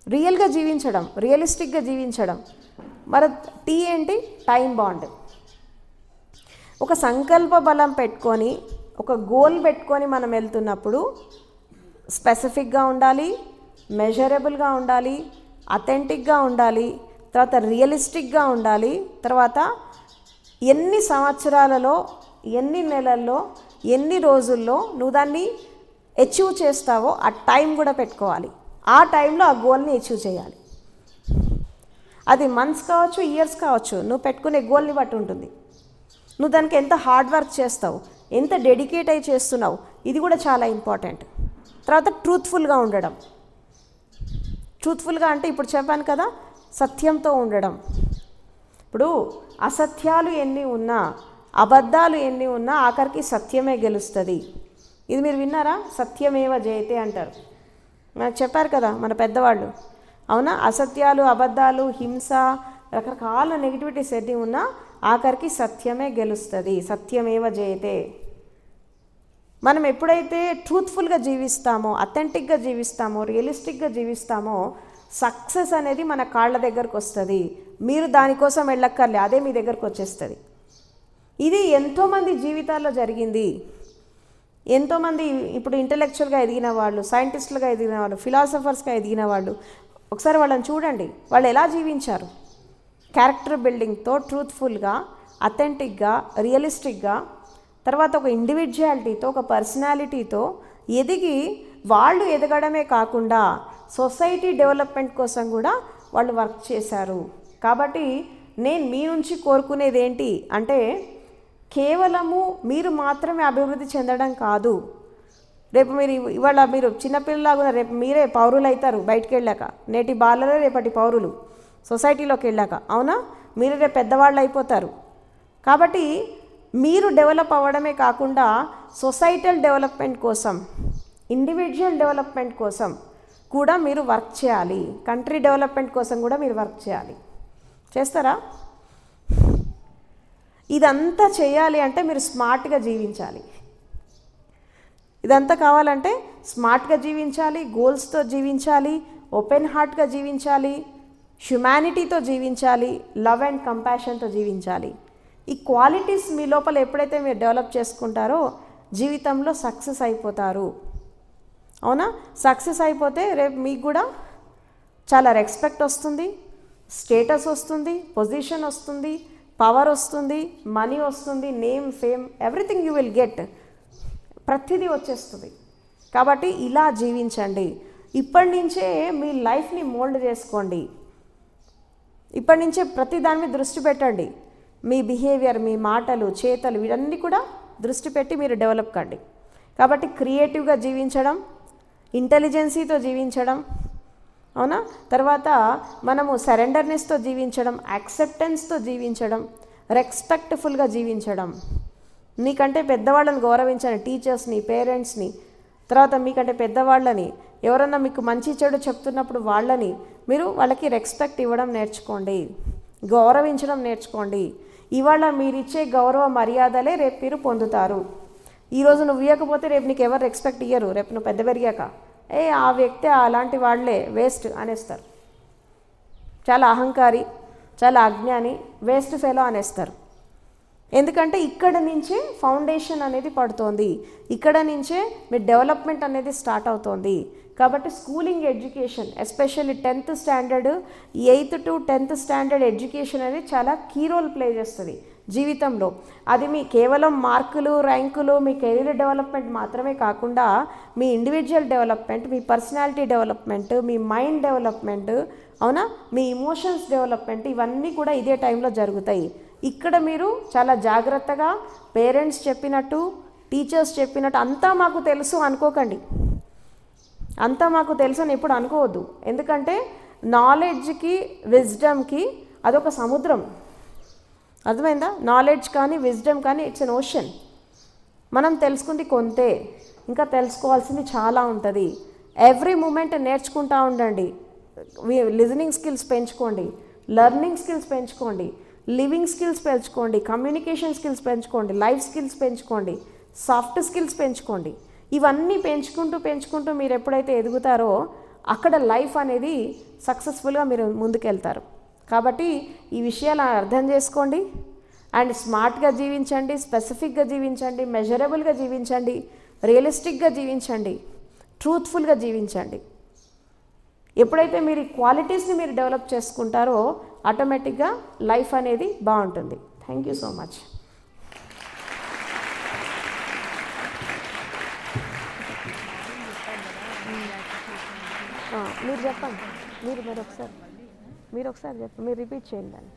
రియల్గా జీవించడం, రియలిస్టిక్గా జీవించడం. మరి టీ ఏంటి, టైం బాండ్. ఒక సంకల్ప బలం పెట్టుకొని ఒక గోల్ పెట్టుకొని మనం వెళ్తున్నప్పుడు స్పెసిఫిక్గా ఉండాలి, మెజరబుల్గా ఉండాలి, అథెంటిక్గా ఉండాలి, తర్వాత రియలిస్టిక్గా ఉండాలి. తర్వాత ఎన్ని సంవత్సరాలలో, ఎన్ని నెలల్లో, ఎన్ని రోజుల్లో నువ్వు దాన్ని అచీవ్ చేస్తావో ఆ టైం కూడా పెట్టుకోవాలి. ఆ టైంలో ఆ గోల్ని అచీవ్ చేయాలి. అది మంత్స్ కావచ్చు, ఇయర్స్ కావచ్చు, నువ్వు పెట్టుకునే గోల్ని బట్టి ఉంటుంది. నువ్వు దానికి ఎంత హార్డ్ వర్క్ చేస్తావు, ఎంత డెడికేట్ అయి చేస్తున్నావు, ఇది కూడా చాలా ఇంపార్టెంట్. తర్వాత ట్రూత్ఫుల్గా ఉండడం. ట్రూత్ఫుల్గా అంటే ఇప్పుడు చెప్పాను కదా, సత్యంతో ఉండడం. ఇప్పుడు అసత్యాలు ఎన్ని ఉన్నా, అబద్ధాలు ఎన్ని ఉన్నా ఆఖరికి సత్యమే గెలుస్తుంది. ఇది మీరు విన్నారా? సత్యమేవ జయతే అంటారు. మనకు చెప్పారు కదా మన పెద్దవాళ్ళు. అవునా? అసత్యాలు, అబద్ధాలు, హింస, రకరకాల నెగిటివిటీస్ ఎన్ని ఉన్నా ఆఖరికి సత్యమే గెలుస్తుంది. సత్యమేవ జయతే. మనం ఎప్పుడైతే ట్రూత్ఫుల్గా జీవిస్తామో, అథెంటిక్గా జీవిస్తామో, రియలిస్టిక్గా జీవిస్తామో సక్సెస్ అనేది మన కాళ్ళ దగ్గరకు వస్తుంది. మీరు దానికోసం వెళ్ళక్కర్లే, అదే మీ దగ్గరకు వచ్చేస్తుంది. ఇది ఎంతోమంది జీవితాల్లో జరిగింది. ఎంతోమంది ఇప్పుడు ఇంటలెక్చువల్గా ఎదిగిన వాళ్ళు, సైంటిస్టులుగా ఎదిగిన వాళ్ళు, ఫిలాసఫర్స్గా ఎదిగిన వాళ్ళు, ఒకసారి వాళ్ళని చూడండి, వాళ్ళు ఎలా జీవించారు. క్యారెక్టర్ బిల్డింగ్తో, ట్రూత్ఫుల్గా, అథెంటిక్గా, రియలిస్టిక్గా, తర్వాత ఒక ఇండివిజువాలిటీతో, ఒక పర్సనాలిటీతో ఎదిగి వాళ్ళు ఎదగడమే కాకుండా సొసైటీ డెవలప్మెంట్ కోసం కూడా వాళ్ళు వర్క్ చేశారు. కాబట్టి నేను మీ నుంచి కోరుకునేది ఏంటి అంటే, కేవలము మీరు మాత్రమే అభివృద్ధి చెందడం కాదు. రేపు మీరు ఇవాళ మీరు చిన్నపిల్లలాగా రేపు మీరే పౌరులు అవుతారు బయటికి వెళ్ళాక. నేటి బాలలే రేపటి పౌరులు సొసైటీలోకి వెళ్ళాక. అవునా? మీరు రేపు పెద్దవాళ్ళు అయిపోతారు. కాబట్టి మీరు డెవలప్ అవ్వడమే కాకుండా సొసైటల్ డెవలప్మెంట్ కోసం, ఇండివిజువల్ డెవలప్మెంట్ కోసం కూడా మీరు వర్క్ చేయాలి. కంట్రీ డెవలప్మెంట్ కోసం కూడా మీరు వర్క్ చేయాలి. చేస్తారా? ఇదంతా చేయాలి అంటే మీరు స్మార్ట్గా జీవించాలి. ఇదంతా కావాలంటే స్మార్ట్గా జీవించాలి, గోల్స్తో జీవించాలి, ఓపెన్ హార్ట్గా జీవించాలి, హ్యుమానిటీతో జీవించాలి, లవ్ అండ్ కంపాషన్తో జీవించాలి. ఈ క్వాలిటీస్ మీ లోపల ఎప్పుడైతే మీరు డెవలప్ చేసుకుంటారో జీవితంలో సక్సెస్ అయిపోతారు. అవునా? సక్సెస్ అయిపోతే రేపు మీకు కూడా చాలా రెస్పెక్ట్ వస్తుంది, స్టేటస్ వస్తుంది, పొజిషన్ వస్తుంది, పవర్ వస్తుంది, మనీ వస్తుంది, name, fame, everything you will get. ప్రతిదీ వచ్చేస్తుంది. కాబట్టి ఇలా జీవించండి. ఇప్పటి నుంచే మీ లైఫ్ని మోల్డ్ చేసుకోండి. ఇప్పటి నుంచే ప్రతి దాని మీద దృష్టి పెట్టండి. మీ బిహేవియర్, మీ మాటలు, చేతలు వీటన్నీ కూడా దృష్టి పెట్టి మీరు డెవలప్ కండి. కాబట్టి క్రియేటివ్గా జీవించడం, ఇంటెలిజెన్సీతో జీవించడం, అవునా, తర్వాత మనము సరెండర్నెస్తో జీవించడం, యాక్సెప్టెన్స్తో జీవించడం, రెస్పెక్ట్ఫుల్గా జీవించడం, మీకంటే పెద్దవాళ్ళని గౌరవించండి, టీచర్స్ని, పేరెంట్స్ని, తర్వాత మీకంటే పెద్దవాళ్ళని, ఎవరన్నా మీకు మంచి చెడు చెప్తున్నప్పుడు వాళ్ళని మీరు వాళ్ళకి రెస్పెక్ట్ ఇవ్వడం నేర్చుకోండి, గౌరవించడం నేర్చుకోండి. ఇవాళ మీరు ఇచ్చే గౌరవ మర్యాదలే రేపు మీరు పొందుతారు. ఈరోజు నువ్వు ఇవ్వకపోతే రేపు నీకు ఎవరు రెస్పెక్ట్ ఇయ్యరు. రేపు నువ్వు పెద్ద పెరిగాక ఆ వ్యక్తి అలాంటి వాళ్ళే వేస్ట్ అనేస్తారు. చాలా అహంకారి, చాలా అజ్ఞాని, వేస్ట్ ఫెలో అనేస్తారు. ఎందుకంటే ఇక్కడ నుంచే ఫౌండేషన్ అనేది పడుతోంది, ఇక్కడ నుంచే మీ డెవలప్మెంట్ అనేది స్టార్ట్ అవుతోంది. కాబట్టి schooling education, especially 10th standard, 8th to 10th standard education అనేది చాలా కీ రోల్ ప్లే చేస్తుంది జీవితంలో. అది మీ కేవలం మార్కులు, ర్యాంకులు, మీ కెరీర్ డెవలప్మెంట్ మాత్రమే కాకుండా మీ ఇండివిజువల్ డెవలప్మెంట్, మీ పర్సనాలిటీ డెవలప్మెంట్, మీ మైండ్ డెవలప్మెంట్, అవునా, మీ ఇమోషన్స్ డెవలప్మెంట్, ఇవన్నీ కూడా ఇదే టైంలో జరుగుతాయి. ఇక్కడ మీరు చాలా జాగ్రత్తగా పేరెంట్స్ చెప్పినట్టు, టీచర్స్ చెప్పినట్టు అంతా మాకు తెలుసు అనుకోకండి. అంతా మాకు తెలుసు అని ఎప్పుడు అనుకోవద్దు. ఎందుకంటే నాలెడ్జ్కి, విజ్డమ్కి అదొక సముద్రం. అర్థమైందా? నాలెడ్జ్ కానీ విజ్డమ్ కానీ ఇట్స్ ఎన్ ఓషన్. మనం తెలుసుకుంది కొంతే, ఇంకా తెలుసుకోవాల్సింది చాలా ఉంటుంది. ఎవ్రీ మూమెంట్ నేర్చుకుంటూ ఉండండి. లిజనింగ్ స్కిల్స్ పెంచుకోండి, లెర్నింగ్ స్కిల్స్ పెంచుకోండి, లివింగ్ స్కిల్స్ పెంచుకోండి, కమ్యూనికేషన్ స్కిల్స్ పెంచుకోండి, లైఫ్ స్కిల్స్ పెంచుకోండి, సాఫ్ట్ స్కిల్స్ పెంచుకోండి. ఇవన్నీ పెంచుకుంటూ మీరు ఎప్పుడైతే ఎదుగుతారో అక్కడ లైఫ్ అనేది సక్సెస్ఫుల్గా మీరు ముందుకెళ్తారు. కాబట్టి ఈ విషయాలు అర్థం చేసుకోండి అండ్ స్మార్ట్గా జీవించండి, స్పెసిఫిక్గా జీవించండి, మెజరబుల్గా జీవించండి, రియలిస్టిక్గా జీవించండి, ట్రూత్ఫుల్గా జీవించండి. ఎప్పుడైతే మీరు ఈ క్వాలిటీస్ని మీరు డెవలప్ చేసుకుంటారో ఆటోమేటిక్గా లైఫ్ అనేది బాగుంటుంది. Thank you so much. మీరు చెప్పండి, మీరు ఒకసారి చెప్పండి, మీరు రిపీట్ చేయండి దాన్ని.